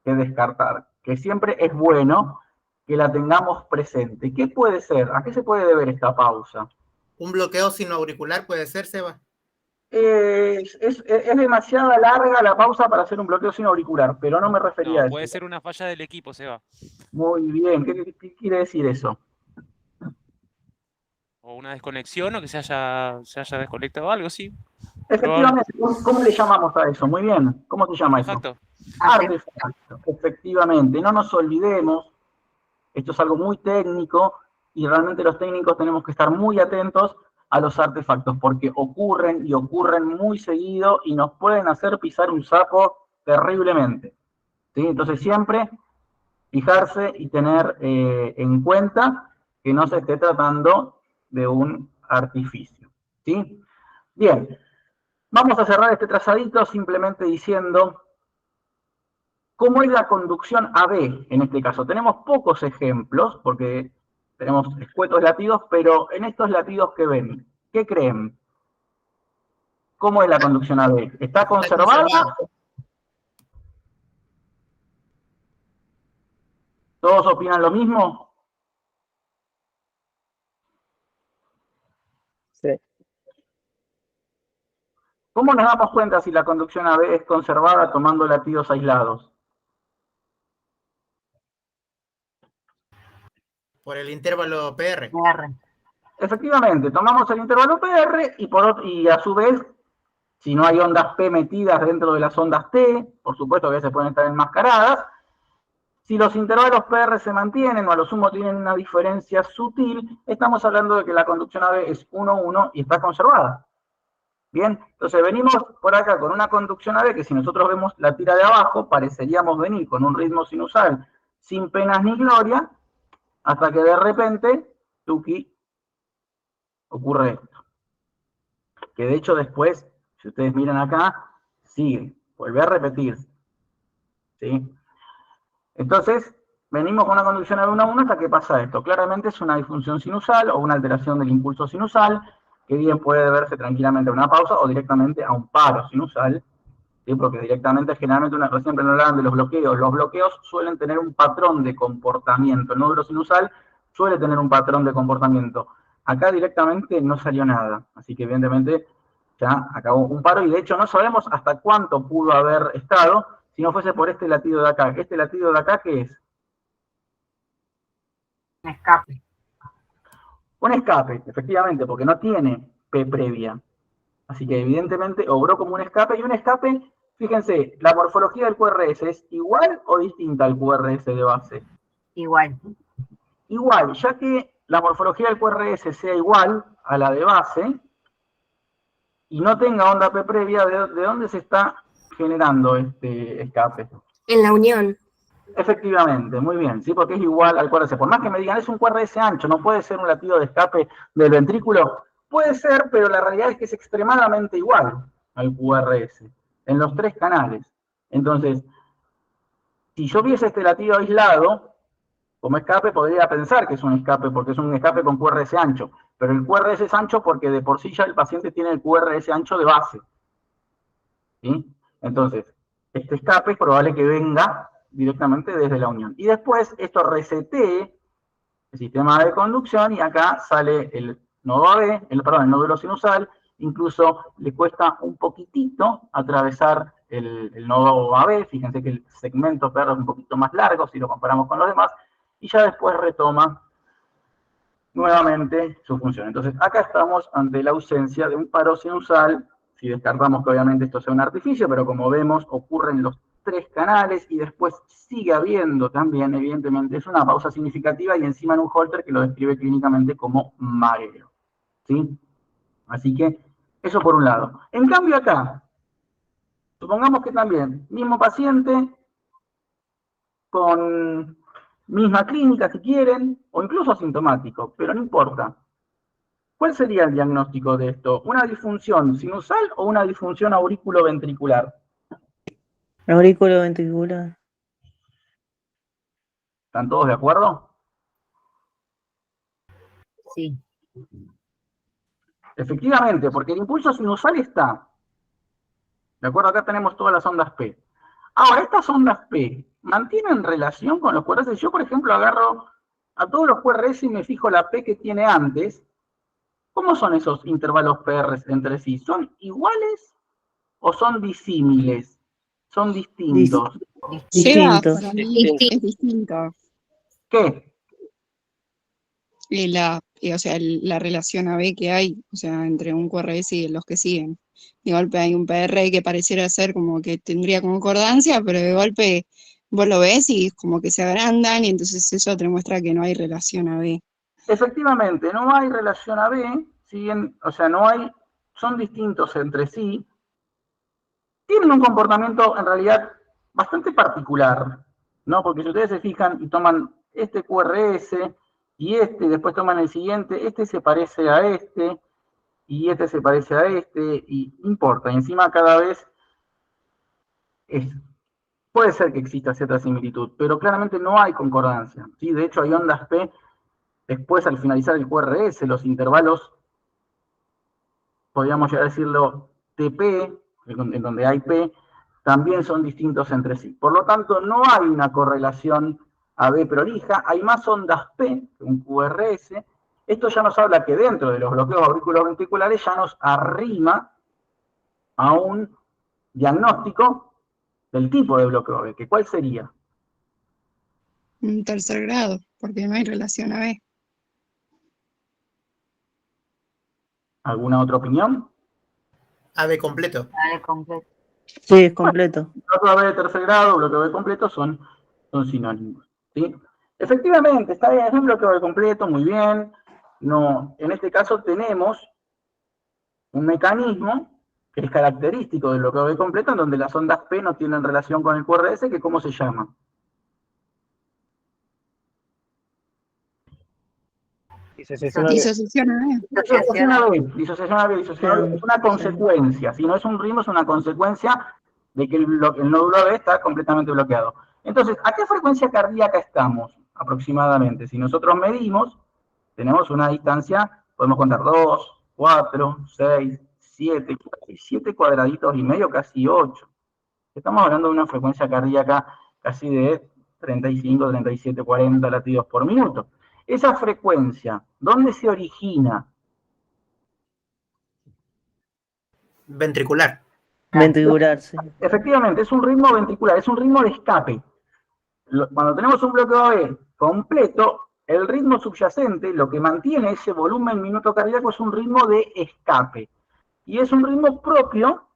que descartar, que siempre es bueno que la tengamos presente. ¿Qué puede ser? ¿A qué se puede deber esta pausa? ¿Un bloqueo sinoauricular puede ser, Seba? Es demasiado larga la pausa para hacer un bloqueo sinoauricular, pero no me refería a eso. Puede ser una falla del equipo, Seba. Muy bien, ¿qué quiere decir eso? O una desconexión o que se haya desconectado algo, sí. Efectivamente, ¿cómo le llamamos a eso? Muy bien, ¿cómo se llama eso? Artefacto. Efectivamente, no nos olvidemos, esto es algo muy técnico y realmente los técnicos tenemos que estar muy atentos a los artefactos, porque ocurren y ocurren muy seguido y nos pueden hacer pisar un sapo terriblemente. ¿Sí? Entonces siempre fijarse y tener en cuenta que no se esté tratando de un artificio. ¿Sí? Bien, vamos a cerrar este trazadito simplemente diciendo cómo es la conducción AB en este caso. Tenemos pocos ejemplos, porque tenemos escuetos latidos, pero en estos latidos que ven, ¿qué creen? ¿Cómo es la conducción AB? ¿Está conservada? ¿Todos opinan lo mismo? Sí. ¿Cómo nos damos cuenta si la conducción AB es conservada tomando latidos aislados? Por el intervalo PR. Efectivamente, tomamos el intervalo PR y a su vez, si no hay ondas P metidas dentro de las ondas T, por supuesto que a veces pueden estar enmascaradas, si los intervalos PR se mantienen o a lo sumo tienen una diferencia sutil, estamos hablando de que la conducción AB es 1,1 y está conservada. Bien, entonces venimos por acá con una conducción AB que si nosotros vemos la tira de abajo, pareceríamos venir con un ritmo sinusal sin penas ni gloria, hasta que de repente, tuki, ocurre esto. Que de hecho después, si ustedes miran acá, sigue, vuelve a repetirse. ¿Sí? Entonces, venimos con una conducción AB 1,1 hasta que pasa esto. Claramente es una disfunción sinusal o una alteración del impulso sinusal, que bien puede deberse tranquilamente a una pausa o directamente a un paro sinusal, ¿sí? Porque directamente, generalmente, siempre nos hablan de los bloqueos suelen tener un patrón de comportamiento, el nódulo sinusal suele tener un patrón de comportamiento. Acá directamente no salió nada, así que evidentemente ya acabó un paro, y de hecho no sabemos hasta cuánto pudo haber estado, si no fuese por este latido de acá. ¿Este latido de acá qué es? Un escape. Un escape, efectivamente, porque no tiene P previa. Así que evidentemente obró como un escape, y un escape, fíjense, ¿la morfología del QRS es igual o distinta al QRS de base? Igual. Igual, ya que la morfología del QRS sea igual a la de base, y no tenga onda P previa, ¿de dónde se está generando este escape? En la unión. Efectivamente, muy bien, ¿sí? Porque es igual al QRS. Por más que me digan, es un QRS ancho, no puede ser un latido de escape del ventrículo. Puede ser, pero la realidad es que es extremadamente igual al QRS, en los 3 canales. Entonces, si yo viese este latido aislado, como escape, podría pensar que es un escape, porque es un escape con QRS ancho. Pero el QRS es ancho porque de por sí ya el paciente tiene el QRS ancho de base. ¿Sí? Entonces, este escape es probable que venga directamente desde la unión. Y después esto resetee el sistema de conducción y acá sale el nodo AB, el nódulo sinusal, incluso le cuesta un poquitito atravesar el nodo AB, fíjense que el segmento PR es un poquito más largo si lo comparamos con los demás, y ya después retoma nuevamente su función. Entonces acá estamos ante la ausencia de un paro sinusal, si descartamos que obviamente esto sea un artificio, pero como vemos ocurren los 3 canales y después sigue habiendo también, evidentemente, es una pausa significativa y encima en un Holter que lo describe clínicamente como magreo. ¿Sí? Así que, eso por un lado. En cambio acá, supongamos que también, mismo paciente, con misma clínica si quieren, o incluso asintomático, pero no importa. ¿Cuál sería el diagnóstico de esto? ¿Una disfunción sinusal o una disfunción auriculoventricular? Auriculoventricular. ¿Están todos de acuerdo? Sí. Efectivamente, porque el impulso sinusal está. ¿De acuerdo? Acá tenemos todas las ondas P. Ahora, estas ondas P, ¿mantienen relación con los QRS? Yo, por ejemplo, agarro a todos los QRS y me fijo la P que tiene antes. ¿Cómo son esos intervalos PR entre sí? ¿Son iguales o son disímiles? ¿Son distintos? Distintos. Para mí es distinto. ¿Qué? O sea, la relación AB que hay, o sea, entre un QRS y los que siguen. De golpe hay un PR que pareciera ser como que tendría concordancia, pero de golpe vos lo ves y como que se agrandan, y entonces eso te muestra que no hay relación AB. Efectivamente, no hay relación AB, siguen, o sea, no hay, son distintos entre sí, tienen un comportamiento en realidad bastante particular, ¿no? Porque si ustedes se fijan y toman este QRS y después toman el siguiente, este se parece a este, y este se parece a este, y no importa, y encima cada vez puede ser que exista cierta similitud, pero claramente no hay concordancia, ¿sí? De hecho hay ondas P, después al finalizar el QRS, los intervalos, podríamos llegar a decirlo, TP, en donde hay P, también son distintos entre sí. Por lo tanto, no hay una correlación AB prolija, hay más ondas P que un QRS. Esto ya nos habla que dentro de los bloqueos auriculoventriculares ya nos arrima a un diagnóstico del tipo de bloqueo AB, que ¿cuál sería? Un tercer grado, porque no hay relación AB. ¿Alguna otra opinión? AB completo. Dale completo. Sí, es completo. Bloqueo AB de tercer grado, bloqueo AB completo son sinónimos, ¿sí? Efectivamente, está bien, es un bloqueo AB completo, muy bien. No, en este caso tenemos un mecanismo que es característico del bloqueo AB completo, en donde las ondas P no tienen relación con el QRS, que ¿cómo se llama? Disociación AB. Disociación AB es una consecuencia, si no es un ritmo, es una consecuencia de que el nódulo AB está completamente bloqueado. Entonces, ¿a qué frecuencia cardíaca estamos aproximadamente? Si nosotros medimos, tenemos una distancia, podemos contar 2, 4, 6, 7, casi 7 cuadraditos y medio, casi 8. Estamos hablando de una frecuencia cardíaca casi de 35, 37, 40 latidos por minuto. Esa frecuencia, ¿dónde se origina? Ventricular. Ventricular, sí. Efectivamente, es un ritmo ventricular, es un ritmo de escape. Cuando tenemos un bloqueo AB completo, el ritmo subyacente, lo que mantiene ese volumen minuto cardíaco, es un ritmo de escape. Y es un ritmo propio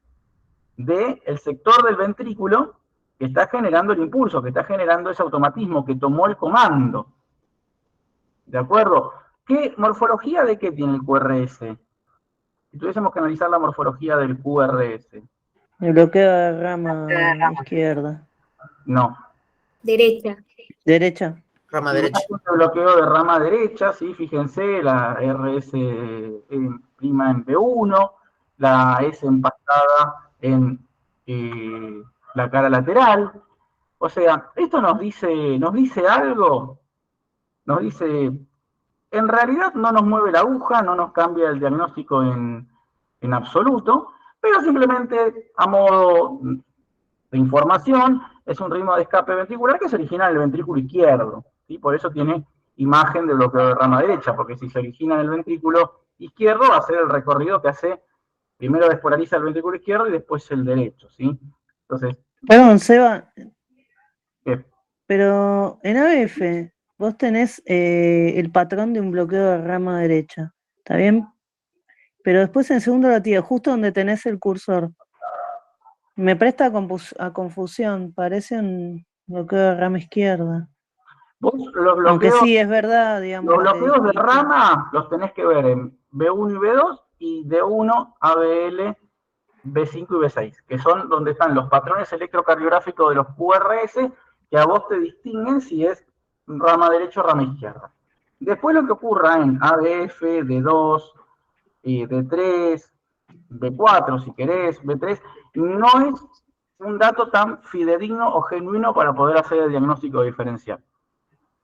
del sector del ventrículo que está generando el impulso, que está generando ese automatismo, que tomó el comando. ¿De acuerdo? ¿Qué morfología de qué tiene el QRS? Si tuviésemos que analizar la morfología del QRS. El bloqueo de rama izquierda. No. Derecha. Derecha. Rama derecha. El bloqueo de rama derecha, ¿sí? Fíjense, la RS prima en B1, la S empastada en la cara lateral. O sea, esto nos dice algo, nos dice, en realidad no nos mueve la aguja, no nos cambia el diagnóstico en absoluto, pero simplemente a modo de información, es un ritmo de escape ventricular que se origina en el ventrículo izquierdo, ¿sí? Por eso tiene imagen de bloqueo de rama derecha, porque si se origina en el ventrículo izquierdo, va a ser el recorrido que hace, primero despolariza el ventrículo izquierdo y después el derecho, ¿sí? Entonces... Perdón, Seba. ¿Qué? Pero en ABF vos tenés el patrón de un bloqueo de rama derecha, ¿está bien? Pero después en segundo latido, justo donde tenés el cursor, me presta a confusión, parece un bloqueo de rama izquierda. Vos aunque sí, es verdad, digamos. Los bloqueos de rama los tenés que ver en B1 y B2 y D1, ABL, B5 y B6, que son donde están los patrones electrocardiográficos de los QRS, que a vos te distinguen si es rama derecha o rama izquierda. Después lo que ocurra en ABF, D2, D3, B4 si querés, B3, no es un dato tan fidedigno o genuino para poder hacer el diagnóstico diferencial.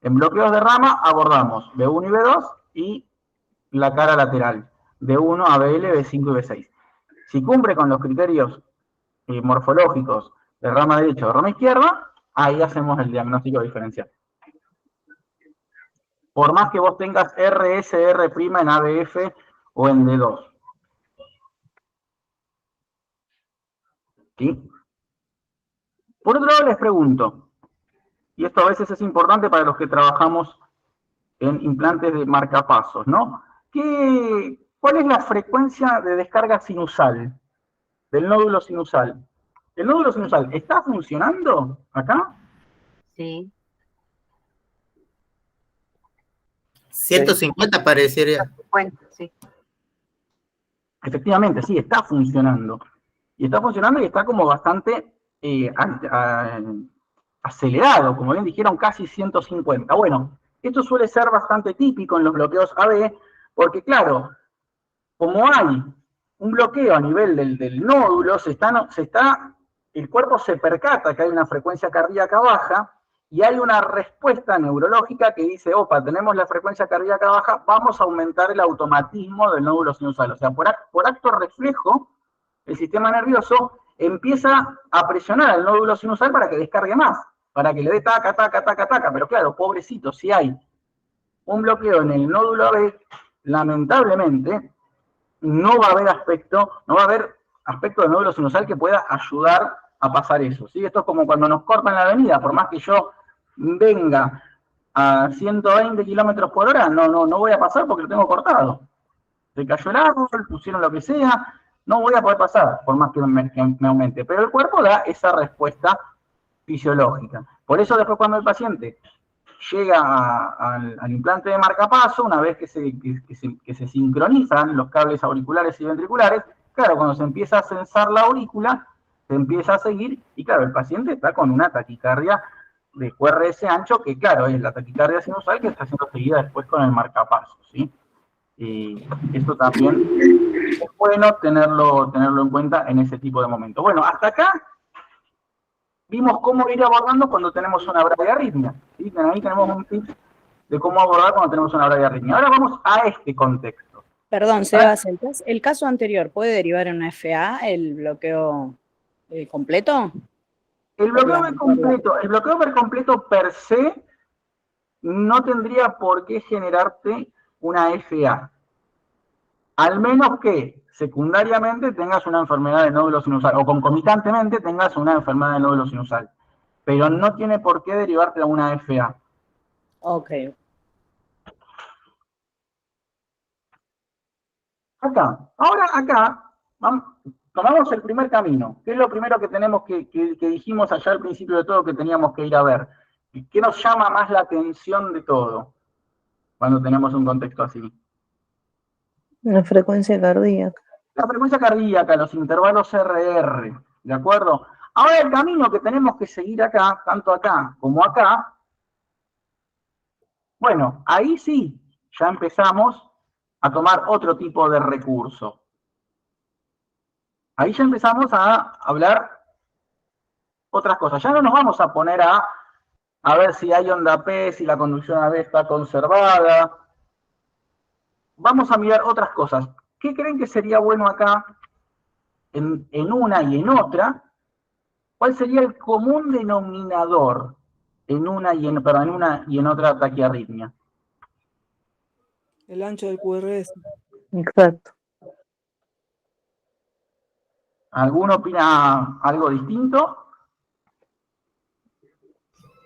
En bloqueos de rama abordamos B1 y B2 y la cara lateral, D1, ABL, B5 y B6. Si cumple con los criterios morfológicos de rama derecha o rama izquierda, ahí hacemos el diagnóstico diferencial. Por más que vos tengas RSR' en ABF o en D2. ¿Sí? Por otro lado les pregunto, y esto a veces es importante para los que trabajamos en implantes de marcapasos, ¿no? ¿Cuál es la frecuencia de descarga sinusal del nódulo sinusal? ¿El nódulo sinusal está funcionando acá? Sí. 150 parecería. 150, sí. efectivamente, sí, está funcionando. Y está funcionando y está como bastante acelerado, como bien dijeron, casi 150. Bueno, esto suele ser bastante típico en los bloqueos AB, porque claro, como hay un bloqueo a nivel del nódulo, el cuerpo se percata que hay una frecuencia cardíaca baja y hay una respuesta neurológica que dice, opa, tenemos la frecuencia cardíaca baja, vamos a aumentar el automatismo del nódulo sinusal. O sea, por acto reflejo, el sistema nervioso empieza a presionar al nódulo sinusal para que descargue más, para que le dé taca, taca, taca, taca. Pero claro, pobrecito, si hay un bloqueo en el nódulo AB, lamentablemente, no va a haber aspecto del nódulo sinusal que pueda ayudar a pasar eso, ¿sí? Esto es como cuando nos cortan la avenida, por más que yo venga a 120 kilómetros por hora, no voy a pasar porque lo tengo cortado. Se cayó el árbol, pusieron lo que sea, no voy a poder pasar, por más que me aumente. Pero el cuerpo da esa respuesta fisiológica. Por eso después cuando el paciente llega al implante de marcapaso, una vez que se sincronizan los cables auriculares y ventriculares, claro, cuando se empieza a sensar la aurícula, se empieza a seguir, y claro, el paciente está con una taquicardia de QRS ancho, que claro, es la taquicardia sinusal que está siendo seguida después con el marcapaso, ¿sí? Y esto también es bueno tenerlo en cuenta en ese tipo de momentos. Bueno, hasta acá vimos cómo ir abordando cuando tenemos una bradiarritmia, ¿sí? Ahí tenemos un tip de cómo abordar cuando tenemos una bradiarritmia. Ahora vamos a este contexto. Perdón, Sebas, ¿el caso anterior puede derivar en una FA, el bloqueo completo? El bloqueo completo per se no tendría por qué generarte una FA. Al menos que secundariamente tengas una enfermedad del nódulo sinusal, o concomitantemente tengas una enfermedad del nódulo sinusal. Pero no tiene por qué derivarte a una FA. Ok. Acá, tomamos el primer camino. ¿Qué es lo primero que tenemos que dijimos allá al principio de todo que teníamos que ir a ver? ¿Qué nos llama más la atención de todo cuando tenemos un contexto así? La frecuencia cardíaca. La frecuencia cardíaca, los intervalos RR, ¿de acuerdo? Ahora el camino que tenemos que seguir acá, tanto acá como acá, bueno, ahí sí, ya empezamos a tomar otro tipo de recurso. Ahí ya empezamos a hablar otras cosas. Ya no nos vamos a poner a ver si hay onda P, si la conducción AB está conservada. Vamos a mirar otras cosas. ¿Qué creen que sería bueno acá, en una y en otra? ¿Cuál sería el común denominador en una y en otra taquiarritmia? El ancho del QRS. Exacto. ¿Alguno opina algo distinto?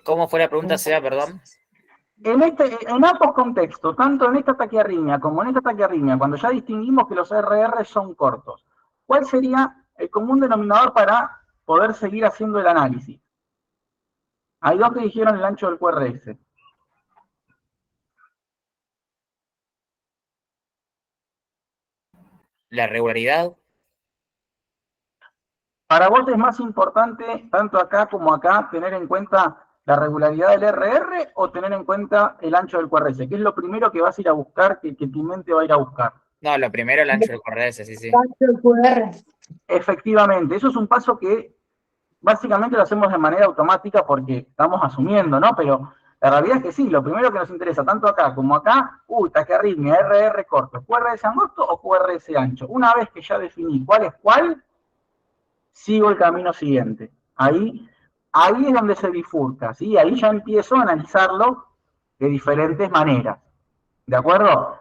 ¿Cómo fue la pregunta, Seba, perdón? En ambos contextos, tanto en esta taquiarritmia como en esta taquiarritmia, cuando ya distinguimos que los RR son cortos, ¿cuál sería el común denominador para poder seguir haciendo el análisis? Hay dos que dijeron el ancho del QRS. ¿La regularidad? Para vos es más importante, tanto acá como acá, tener en cuenta la regularidad del RR o tener en cuenta el ancho del QRS, que es lo primero que vas a ir a buscar, que tu mente va a ir a buscar. No, lo primero el ancho del QRS, sí. Efectivamente, eso es un paso que básicamente lo hacemos de manera automática porque estamos asumiendo, ¿no? Pero la realidad es que sí, lo primero que nos interesa, tanto acá como acá, taquiarritmia, RR corto, QRS angosto o QRS ancho. Una vez que ya definí cuál es cuál, sigo el camino siguiente. Ahí es donde se bifurca, ¿sí? Ahí ya empiezo a analizarlo de diferentes maneras, ¿de acuerdo?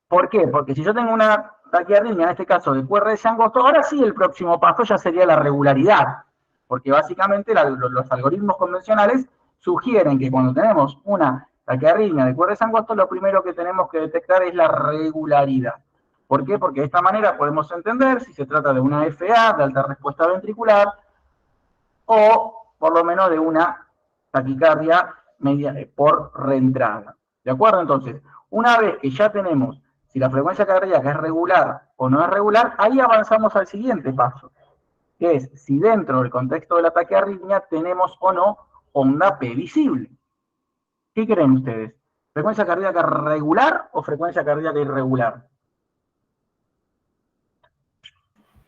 ¿Por qué? Porque si yo tengo una taquiarritmia, en este caso de QRS angosto, ahora sí el próximo paso ya sería la regularidad, porque básicamente los algoritmos convencionales sugieren que cuando tenemos una taquiarritmia de QRS angosto, lo primero que tenemos que detectar es la regularidad. ¿Por qué? Porque de esta manera podemos entender si se trata de una FA, de alta respuesta ventricular, o por lo menos de una taquicardia media por reentrada. ¿De acuerdo? Entonces, una vez que ya tenemos si la frecuencia cardíaca es regular o no es regular, ahí avanzamos al siguiente paso, que es si dentro del contexto de la taquiarritmia tenemos o no onda P visible. ¿Qué creen ustedes? ¿Frecuencia cardíaca regular o frecuencia cardíaca irregular?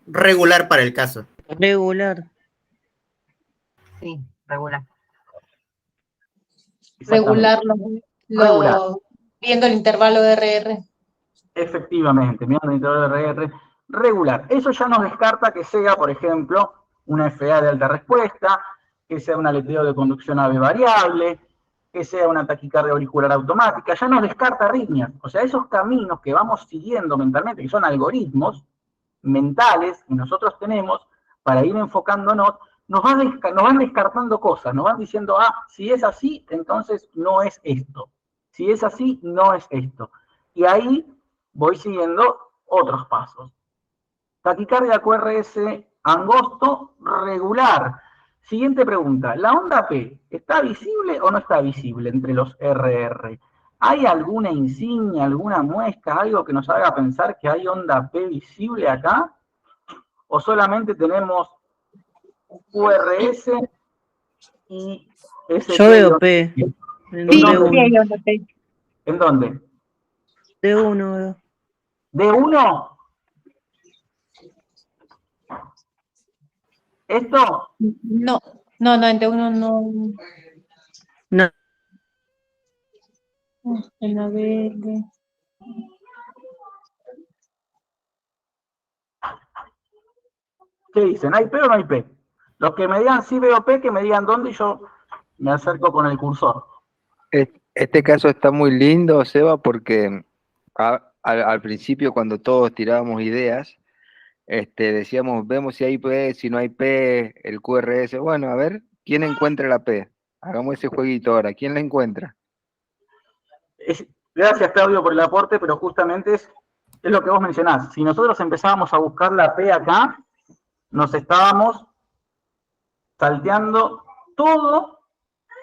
Regular para el caso. Regular. Sí, regular. Regular, Regular. viendo el intervalo de RR. Efectivamente, mirando el intervalo de RR, regular. Eso ya nos descarta que sea, por ejemplo, una FA de alta respuesta, que sea un aleteo de conducción AV variable, que sea una taquicardia auricular automática, ya nos descarta arritmias. O sea, esos caminos que vamos siguiendo mentalmente, que son algoritmos mentales que nosotros tenemos para ir enfocándonos, nos van descartando cosas, nos van diciendo, ah, si es así, entonces no es esto. Si es así, no es esto. Y ahí voy siguiendo otros pasos. Taquicardia QRS angosto regular. Siguiente pregunta, ¿la onda P está visible o no está visible entre los RR? ¿Hay alguna insignia, alguna muesca, algo que nos haga pensar que hay onda P visible acá? ¿O solamente tenemos QRS y SP? Yo veo P. En Sí, D1. sí hay onda P. ¿En dónde? D1 veo. ¿D1? ¿Esto? No, entre uno no. No. En la verde. ¿Qué dicen? ¿Hay P o no hay P? Los que me digan sí veo P, que me digan dónde y yo me acerco con el cursor. Este caso está muy lindo, Seba, porque al principio cuando todos tirábamos ideas, decíamos, vemos si hay P, si no hay P, el QRS. Bueno, a ver, ¿quién encuentra la P? Hagamos ese jueguito ahora. ¿Quién la encuentra? Gracias, Claudio, por el aporte, pero justamente es lo que vos mencionás. Si nosotros empezábamos a buscar la P acá, nos estábamos salteando toda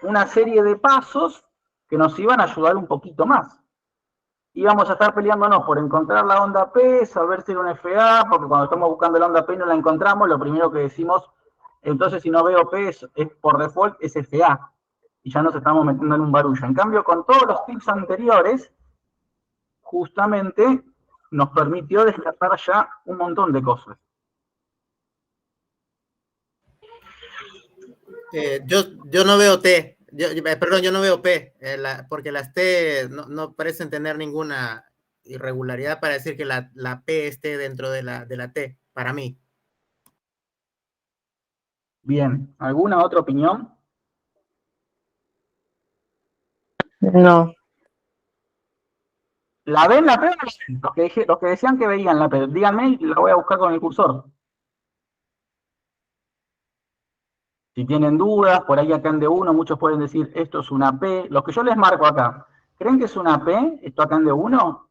una serie de pasos que nos iban a ayudar un poquito más. Íbamos a estar peleándonos por encontrar la onda P, saber si era una FA, porque cuando estamos buscando la onda P y no la encontramos, lo primero que decimos, entonces si no veo P, es por default es FA. Y ya nos estamos metiendo en un barullo. En cambio, con todos los tips anteriores, justamente nos permitió descartar ya un montón de cosas. Yo no veo T. Perdón, yo no veo P, porque las T no parecen tener ninguna irregularidad para decir que la P esté dentro de la T, para mí. Bien, ¿alguna otra opinión? No. ¿La ven la P o no la ven? Los que decían que veían la P, díganme y la voy a buscar con el cursor. Si tienen dudas, por ahí acá en D1 muchos pueden decir, esto es una P. Lo que yo les marco acá, ¿creen que es una P, esto acá en D1?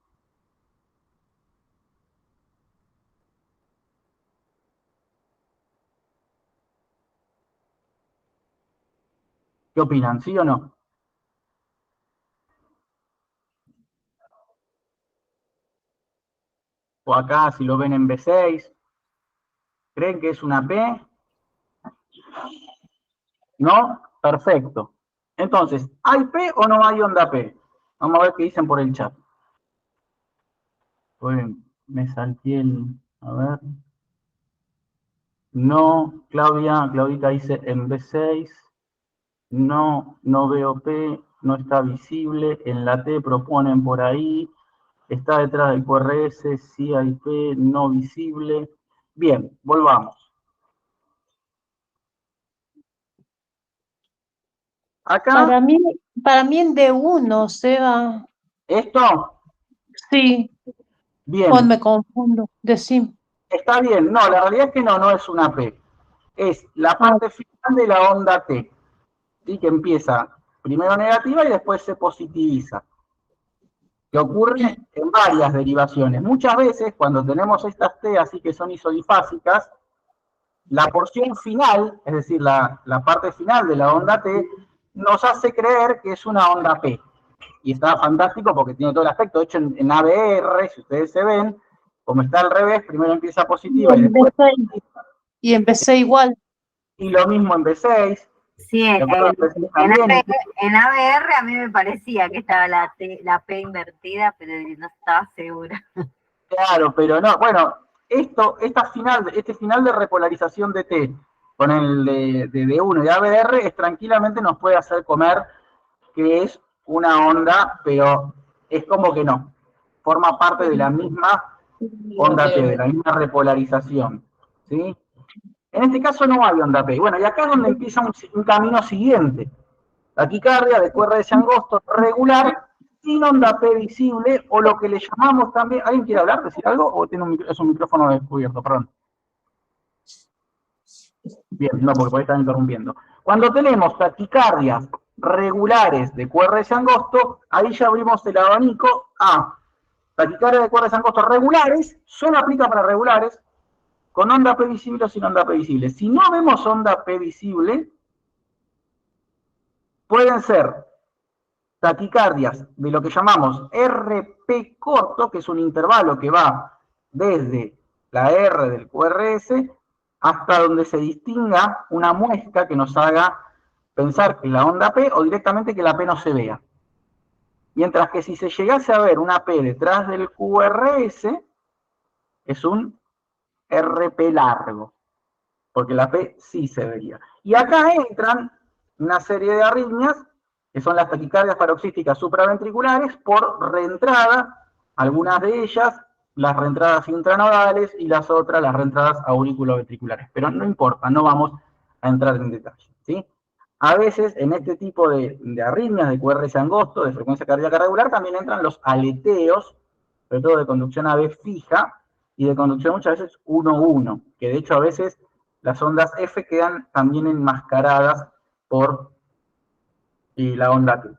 ¿Qué opinan, sí o no? O acá, si lo ven en B6, ¿creen que es una P? ¿No? Perfecto. Entonces, ¿hay P o no hay onda P? Vamos a ver qué dicen por el chat. Me salté a ver. No, Claudita dice en B6. No veo P, no está visible. En la T proponen por ahí. Está detrás del QRS, sí hay P, no visible. Bien, volvamos. Acá. Para mí en D1, Seba. ¿Esto? Sí. Bien. Cuando me confundo, decime. Está bien, no, la realidad es que no es una P. Es la parte final de la onda T. ¿Sí? Que empieza primero negativa y después se positiviza. Que ocurre en varias derivaciones. Muchas veces, cuando tenemos estas T así que son isodifásicas, la porción final, es decir, la parte final de la onda T, nos hace creer que es una onda P. y está fantástico porque tiene todo el aspecto. De hecho, en ABR, si ustedes se ven, como está al revés, primero empieza positiva y después... Y empecé igual. Y lo mismo en B6. Sí, ¿de acuerdo? en ABR a mí me parecía que estaba la P invertida, pero no estaba segura. Claro, pero no, bueno, este final de repolarización de T con el de D1 y de ABR tranquilamente nos puede hacer comer que es una onda, pero es como que no, forma parte de la misma onda T, de la misma repolarización, ¿sí? En este caso no hay onda P. Bueno, y acá es donde empieza un camino siguiente. Taquicardia de QRS angosto regular, sin onda P visible, o lo que le llamamos también... ¿Alguien quiere hablar, decir algo? ¿O tiene es un micrófono descubierto? Perdón. Bien, no, porque por ahí están interrumpiendo. Cuando tenemos taquicardias regulares de QRS angosto, ahí ya abrimos el abanico a taquicardia de QRS angosto regulares, solo aplica para regulares, con onda P visible o sin onda P visible. Si no vemos onda P visible, pueden ser taquicardias de lo que llamamos RP corto, que es un intervalo que va desde la R del QRS hasta donde se distinga una muesca que nos haga pensar que la onda P o directamente que la P no se vea. Mientras que si se llegase a ver una P detrás del QRS, es un RP largo, porque la P sí se vería. Y acá entran una serie de arritmias, que son las taquicardias paroxísticas supraventriculares, por reentrada, algunas de ellas, las reentradas intranodales, y las otras, las reentradas auriculoventriculares. Pero no importa, no vamos a entrar en detalle, ¿sí? A veces, en este tipo de arritmias de QRS angosto, de frecuencia cardíaca regular, también entran los aleteos, sobre todo de conducción AB fija, y de conducción muchas veces 1-1, que de hecho a veces las ondas F quedan también enmascaradas por la onda T.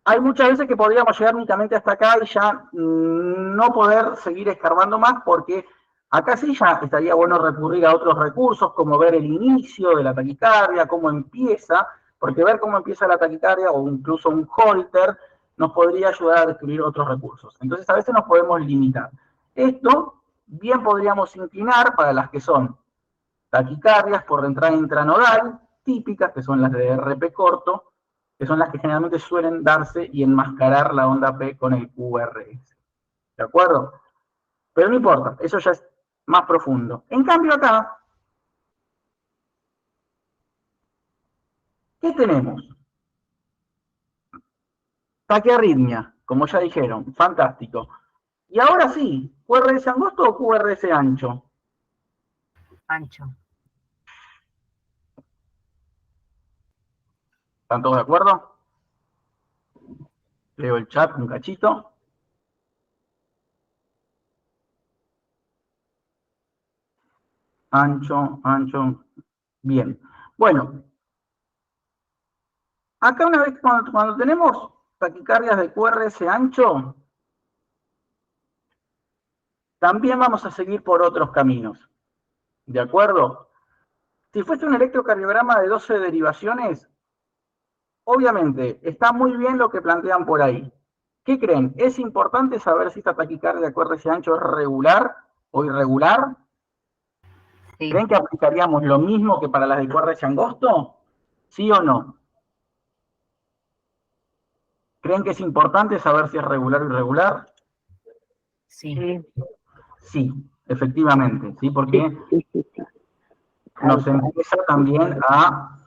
Hay muchas veces que podríamos llegar únicamente hasta acá y ya no poder seguir escarbando más, porque acá sí ya estaría bueno recurrir a otros recursos, como ver el inicio de la taquicardia, cómo empieza, porque ver cómo empieza la taquicardia o incluso un holter nos podría ayudar a descubrir otros recursos. Entonces a veces nos podemos limitar. Esto bien podríamos inclinar para las que son taquicardias por entrada intranodal, típicas, que son las de RP corto, que son las que generalmente suelen darse y enmascarar la onda P con el QRS. ¿De acuerdo? Pero no importa, eso ya es más profundo. En cambio acá, ¿qué tenemos? Taquiarritmia, como ya dijeron, fantástico. Y ahora sí, ¿QRS angosto o QRS ancho? Ancho. ¿Están todos de acuerdo? Leo el chat un cachito. Ancho, ancho. Bien. Bueno. Acá una vez cuando tenemos taquicardias de QRS ancho, también vamos a seguir por otros caminos. ¿De acuerdo? Si fuese un electrocardiograma de 12 derivaciones, obviamente está muy bien lo que plantean por ahí. ¿Qué creen? ¿Es importante saber si esta taquicardia de QRS ancho es regular o irregular? Sí. ¿Creen que aplicaríamos lo mismo que para las de QRS angosto? ¿Sí o no? ¿Creen que es importante saber si es regular o irregular? Sí. Sí, efectivamente, ¿sí? Porque nos empieza también a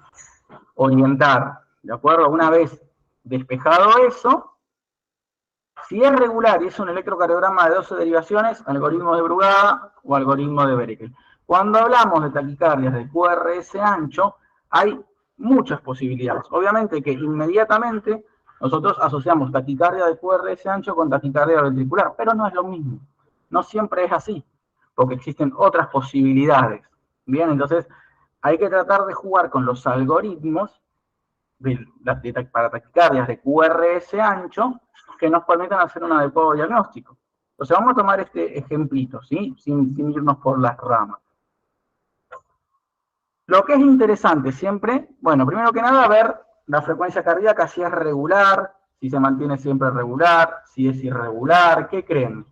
orientar, ¿de acuerdo? Una vez despejado eso, si es regular y es un electrocardiograma de 12 derivaciones, algoritmo de Brugada o algoritmo de Breckel. Cuando hablamos de taquicardias de QRS ancho, hay muchas posibilidades. Obviamente que inmediatamente nosotros asociamos taquicardia de QRS ancho con taquicardia ventricular, pero no es lo mismo. No siempre es así, porque existen otras posibilidades. Bien, entonces hay que tratar de jugar con los algoritmos para taquicardias de QRS ancho que nos permitan hacer un adecuado diagnóstico. Entonces vamos a tomar este ejemplito, ¿sí? Sin irnos por las ramas. Lo que es interesante siempre, bueno, primero que nada ver la frecuencia cardíaca, si es regular, si se mantiene siempre regular, si es irregular, ¿qué creen?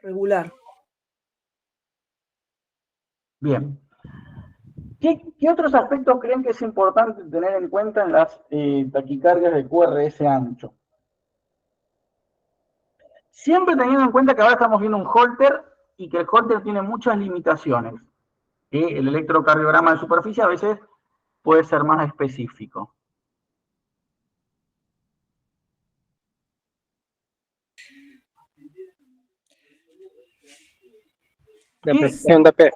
Regular. Bien. ¿Qué otros aspectos creen que es importante tener en cuenta en las taquicardias de QRS ancho? Siempre teniendo en cuenta que ahora estamos viendo un Holter y que el Holter tiene muchas limitaciones. El electrocardiograma de superficie a veces puede ser más específico. La presencia de onda P.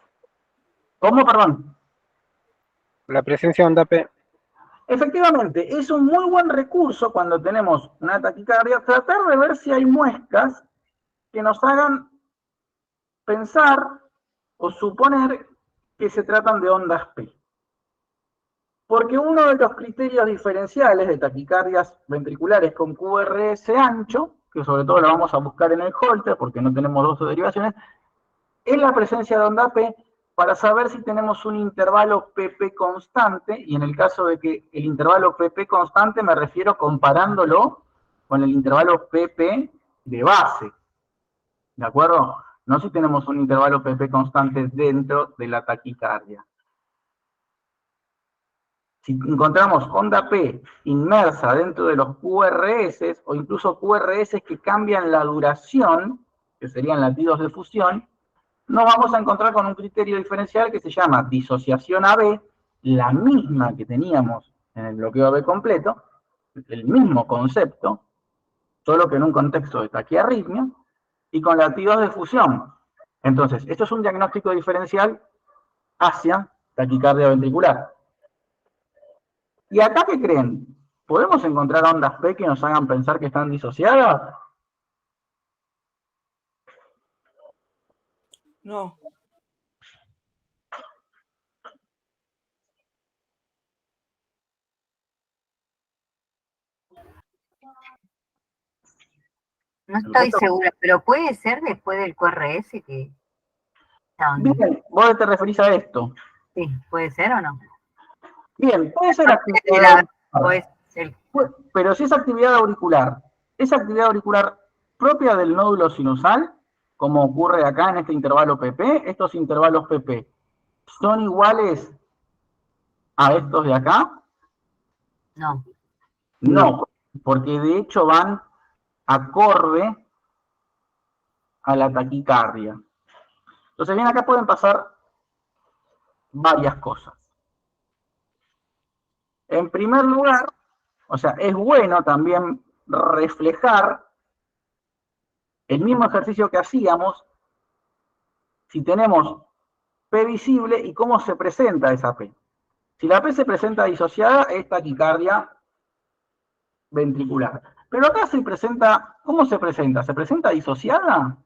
¿Cómo, perdón? La presencia de onda P. Efectivamente, es un muy buen recurso cuando tenemos una taquicardia, tratar de ver si hay muescas que nos hagan pensar o suponer que se tratan de ondas P. Porque uno de los criterios diferenciales de taquicardias ventriculares con QRS ancho, que sobre todo lo vamos a buscar en el Holter porque no tenemos dos derivaciones, es la presencia de onda P para saber si tenemos un intervalo PP constante, y en el caso de que el intervalo PP constante me refiero comparándolo con el intervalo PP de base, ¿de acuerdo? No si tenemos un intervalo PP constante dentro de la taquicardia. Si encontramos onda P inmersa dentro de los QRS, o incluso QRS que cambian la duración, que serían latidos de fusión, nos vamos a encontrar con un criterio diferencial que se llama disociación AB, la misma que teníamos en el bloqueo AB completo, el mismo concepto, solo que en un contexto de taquiarritmia, y con latidos de fusión. Entonces, esto es un diagnóstico diferencial hacia taquicardia ventricular. ¿Y acá qué creen? ¿Podemos encontrar ondas P que nos hagan pensar que están disociadas? No. No estoy segura, pero puede ser después del QRS que... Bien, vos te referís a esto. Sí, ¿puede ser o no? Bien, puede ser actividad auricular, pero si es actividad auricular propia del nódulo sinusal, como ocurre acá en este intervalo PP, estos intervalos PP, ¿son iguales a estos de acá? No. No, porque de hecho van acorde a la taquicardia. Entonces, bien, acá pueden pasar varias cosas. En primer lugar, o sea, es bueno también reflejar el mismo ejercicio que hacíamos si tenemos P visible y cómo se presenta esa P. Si la P se presenta disociada, es taquicardia ventricular. Pero acá se presenta, ¿cómo se presenta? ¿Se presenta disociada?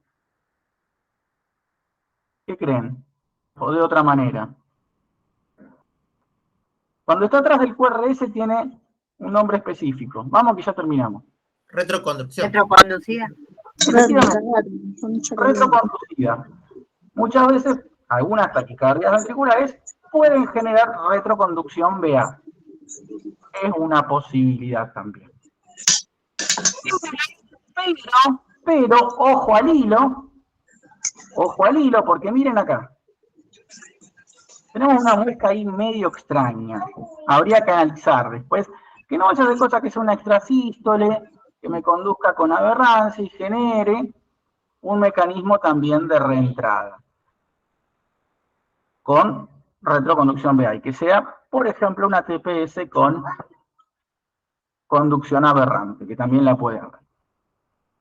¿Qué creen? O de otra manera. Cuando está atrás del QRS tiene un nombre específico. Vamos que ya terminamos. Retroconducción. Retroconducida. Retroconducida. Muchas veces, algunas taquicardias ventriculares pueden generar retroconducción VA. Es una posibilidad también. Pero ojo al hilo, porque miren acá. Tenemos una muesca ahí medio extraña. Habría que analizar después. Que no vaya a ser cosa que sea una extrasístole, que me conduzca con aberrancia y genere un mecanismo también de reentrada. Con retroconducción VA. Y que sea, por ejemplo, una TPS con conducción aberrante, que también la puede haber.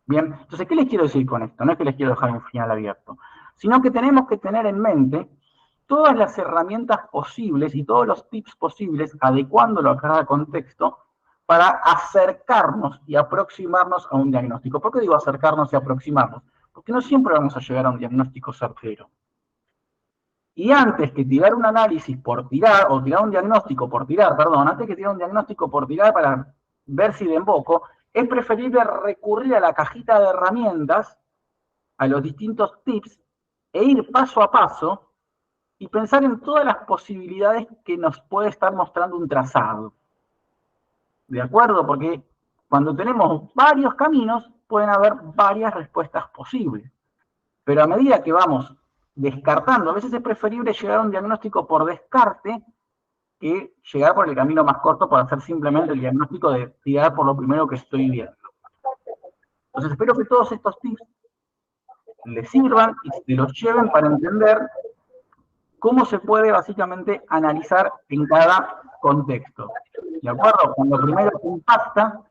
Bien, entonces, ¿qué les quiero decir con esto? No es que les quiero dejar un final abierto, sino que tenemos que tener en mente todas las herramientas posibles y todos los tips posibles, adecuándolo a cada contexto, para acercarnos y aproximarnos a un diagnóstico. ¿Por qué digo acercarnos y aproximarnos? Porque no siempre vamos a llegar a un diagnóstico certero. Y antes que tirar un análisis por tirar, o tirar un diagnóstico por tirar, perdón, antes que tirar un diagnóstico por tirar para ver si de emboco, es preferible recurrir a la cajita de herramientas a los distintos tips e ir paso a paso y pensar en todas las posibilidades que nos puede estar mostrando un trazado. ¿De acuerdo? Porque cuando tenemos varios caminos, pueden haber varias respuestas posibles. Pero a medida que vamos descartando, a veces es preferible llegar a un diagnóstico por descarte que llegar por el camino más corto para hacer simplemente el diagnóstico de tirar por lo primero que estoy viendo. Entonces espero que todos estos tips les sirvan y se los lleven para entender cómo se puede básicamente analizar en cada contexto. ¿De acuerdo? Cuando primero se impacta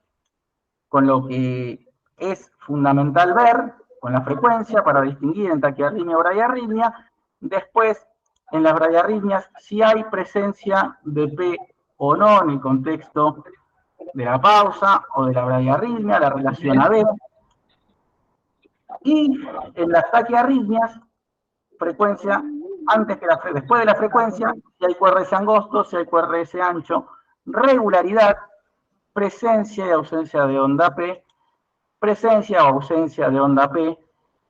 con lo que es fundamental ver, con la frecuencia para distinguir en taquiarritmia o bradiarritmia. Después, en las bradiarritmias, si hay presencia de P o no en el contexto de la pausa o de la bradiarritmia, la relación AB. Y en las taquiarritmias, frecuencia después de la frecuencia, si hay QRS angosto, si hay QRS ancho, regularidad, presencia y ausencia de onda P, presencia o ausencia de onda P,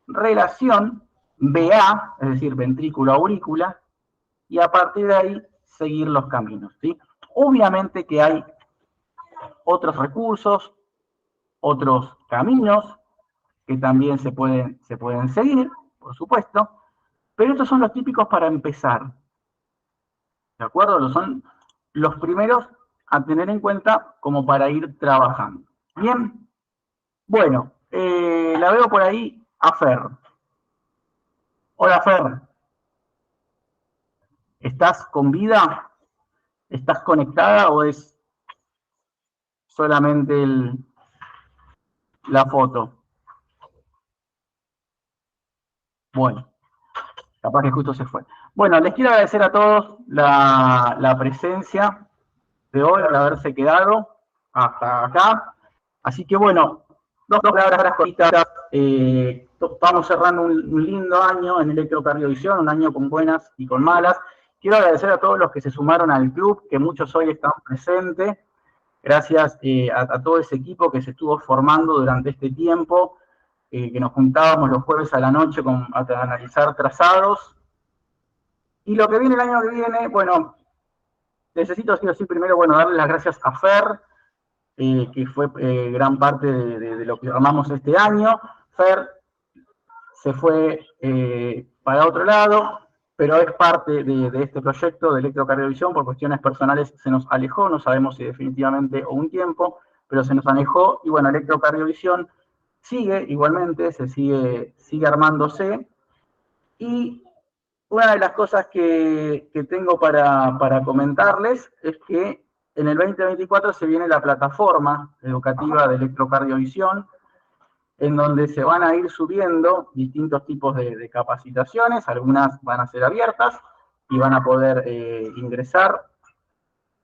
relación BA, es decir, ventrículo-aurícula, y a partir de ahí seguir los caminos, ¿sí? Obviamente que hay otros recursos, otros caminos que también se pueden seguir, por supuesto, pero estos son los típicos para empezar, ¿de acuerdo? Son los primeros a tener en cuenta como para ir trabajando. Bien, bueno, la veo por ahí a Fer. Hola, Fer. ¿Estás con vida? ¿Estás conectada o es solamente la foto? Bueno, capaz que justo se fue. Bueno, les quiero agradecer a todos la presencia de hoy, por haberse quedado hasta acá. Así que bueno, dos palabras cortitas. Estamos cerrando un lindo año en electrocardiovisión, un año con buenas y con malas. Quiero agradecer a todos los que se sumaron al club, que muchos hoy están presentes. Gracias a todo ese equipo que se estuvo formando durante este tiempo, que nos juntábamos los jueves a la noche a analizar trazados. Y lo que viene el año que viene, bueno, necesito sí o sí primero, bueno, darle las gracias a Fer, que fue gran parte de lo que armamos este año. Fer se fue para otro lado, pero es parte de este proyecto de electrocardiovisión. Por cuestiones personales se nos alejó, no sabemos si definitivamente o un tiempo, pero se nos alejó, y bueno, electrocardiovisión sigue igualmente, sigue armándose, y una de las cosas que tengo para comentarles es que en el 2024 se viene la plataforma educativa de electrocardiovisión, en donde se van a ir subiendo distintos tipos de capacitaciones. Algunas van a ser abiertas y van a poder ingresar,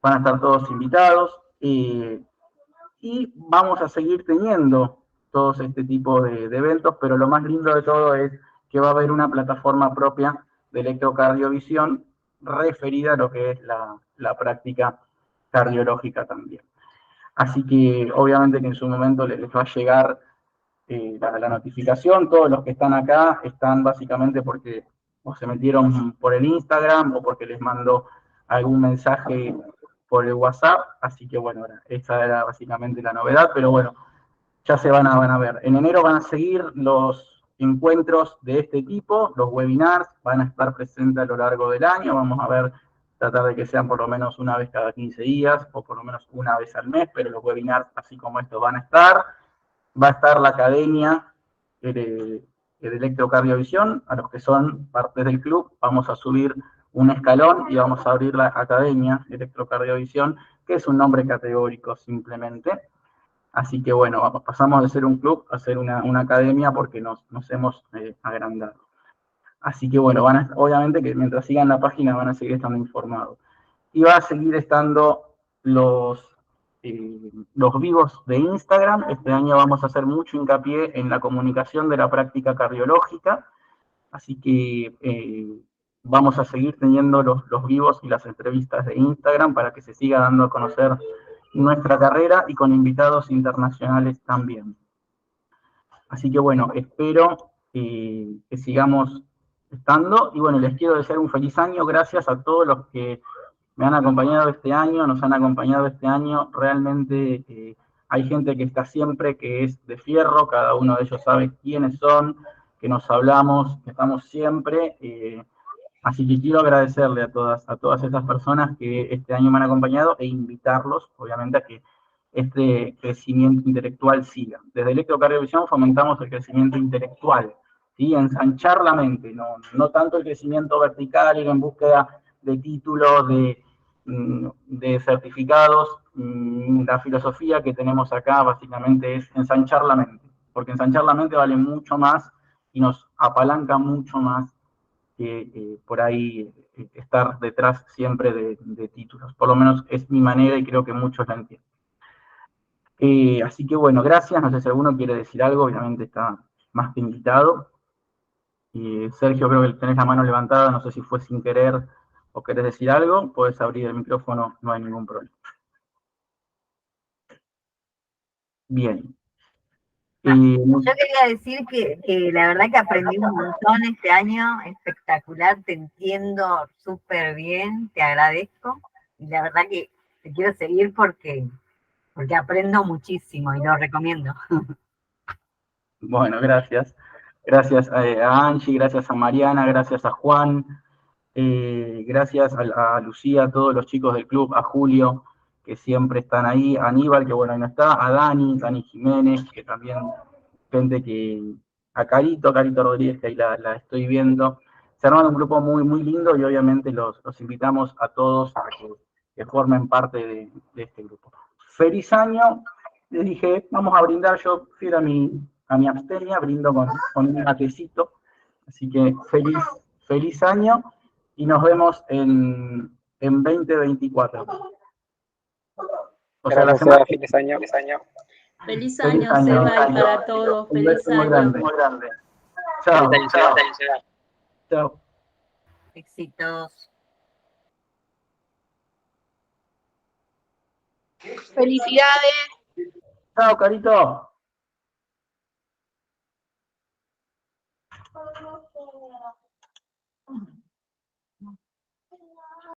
van a estar todos invitados, y vamos a seguir teniendo todos este tipo de eventos, pero lo más lindo de todo es que va a haber una plataforma propia de electrocardiovisión referida a lo que es la práctica cardiológica también. Así que obviamente que en su momento les va a llegar la notificación. Todos los que están acá están básicamente porque o se metieron por el Instagram o porque les mandó algún mensaje por el WhatsApp. Así que bueno, esa era básicamente la novedad, pero bueno, ya se van a ver. En enero van a seguir los encuentros de este tipo, los webinars van a estar presentes a lo largo del año. Vamos a ver, tratar de que sean por lo menos una vez cada 15 días o por lo menos una vez al mes, pero los webinars así como estos van a estar. Va a estar la academia de electrocardiovisión. A los que son parte del club vamos a subir un escalón y vamos a abrir la academia de electrocardiovisión, que es un nombre categórico simplemente. Así que bueno, pasamos de ser un club a ser una academia porque nos hemos agrandado. Así que bueno, obviamente que mientras sigan la página van a seguir estando informados. Y va a seguir estando los vivos de Instagram. Este año vamos a hacer mucho hincapié en la comunicación de la práctica cardiológica. Así que vamos a seguir teniendo los vivos y las entrevistas de Instagram para que se siga dando a conocer nuestra carrera y con invitados internacionales también. Así que bueno, espero que sigamos estando. Y bueno, les quiero desear un feliz año. Gracias a todos los que me han acompañado este año, nos han acompañado este año. Realmente hay gente que está siempre, que es de fierro, cada uno de ellos sabe quiénes son, que nos hablamos, que estamos siempre. Así que quiero agradecerle a todas esas personas que este año me han acompañado e invitarlos, obviamente, a que este crecimiento intelectual siga. Desde Electrocardiovisión fomentamos el crecimiento intelectual, ¿sí? Ensanchar la mente, no tanto el crecimiento vertical, ir en búsqueda de títulos, de certificados. La filosofía que tenemos acá básicamente es ensanchar la mente, porque ensanchar la mente vale mucho más y nos apalanca mucho más que por ahí estar detrás siempre de títulos. Por lo menos es mi manera y creo que muchos la entienden. Así que bueno, gracias. No sé si alguno quiere decir algo, obviamente está más que invitado. Sergio, creo que tenés la mano levantada, no sé si fue sin querer o querés decir algo, puedes abrir el micrófono, no hay ningún problema. Bien. Yo quería decir que la verdad que aprendí un montón este año, espectacular, te entiendo súper bien, te agradezco, y la verdad que te quiero seguir porque aprendo muchísimo y lo recomiendo. Bueno, gracias. Gracias a Angie, gracias a Mariana, gracias a Juan, gracias a Lucía, a todos los chicos del club, a Julio, que siempre están ahí, a Aníbal, que bueno, ahí no está, a Dani Jiménez, que también, gente que, a Carito Rodríguez, que ahí la estoy viendo. Se arman un grupo muy, muy lindo y obviamente los invitamos a todos a que formen parte de este grupo. Feliz año, les dije, vamos a brindar, yo fui a mi abstemia, brindo con un matecito, así que feliz año y nos vemos en 2024. O sea, la semana. Feliz año. Feliz año, Seba, y para todos. Un Feliz beso muy año. grande. Chao. Chao. Éxitos. Felicidades. Chao, Carito.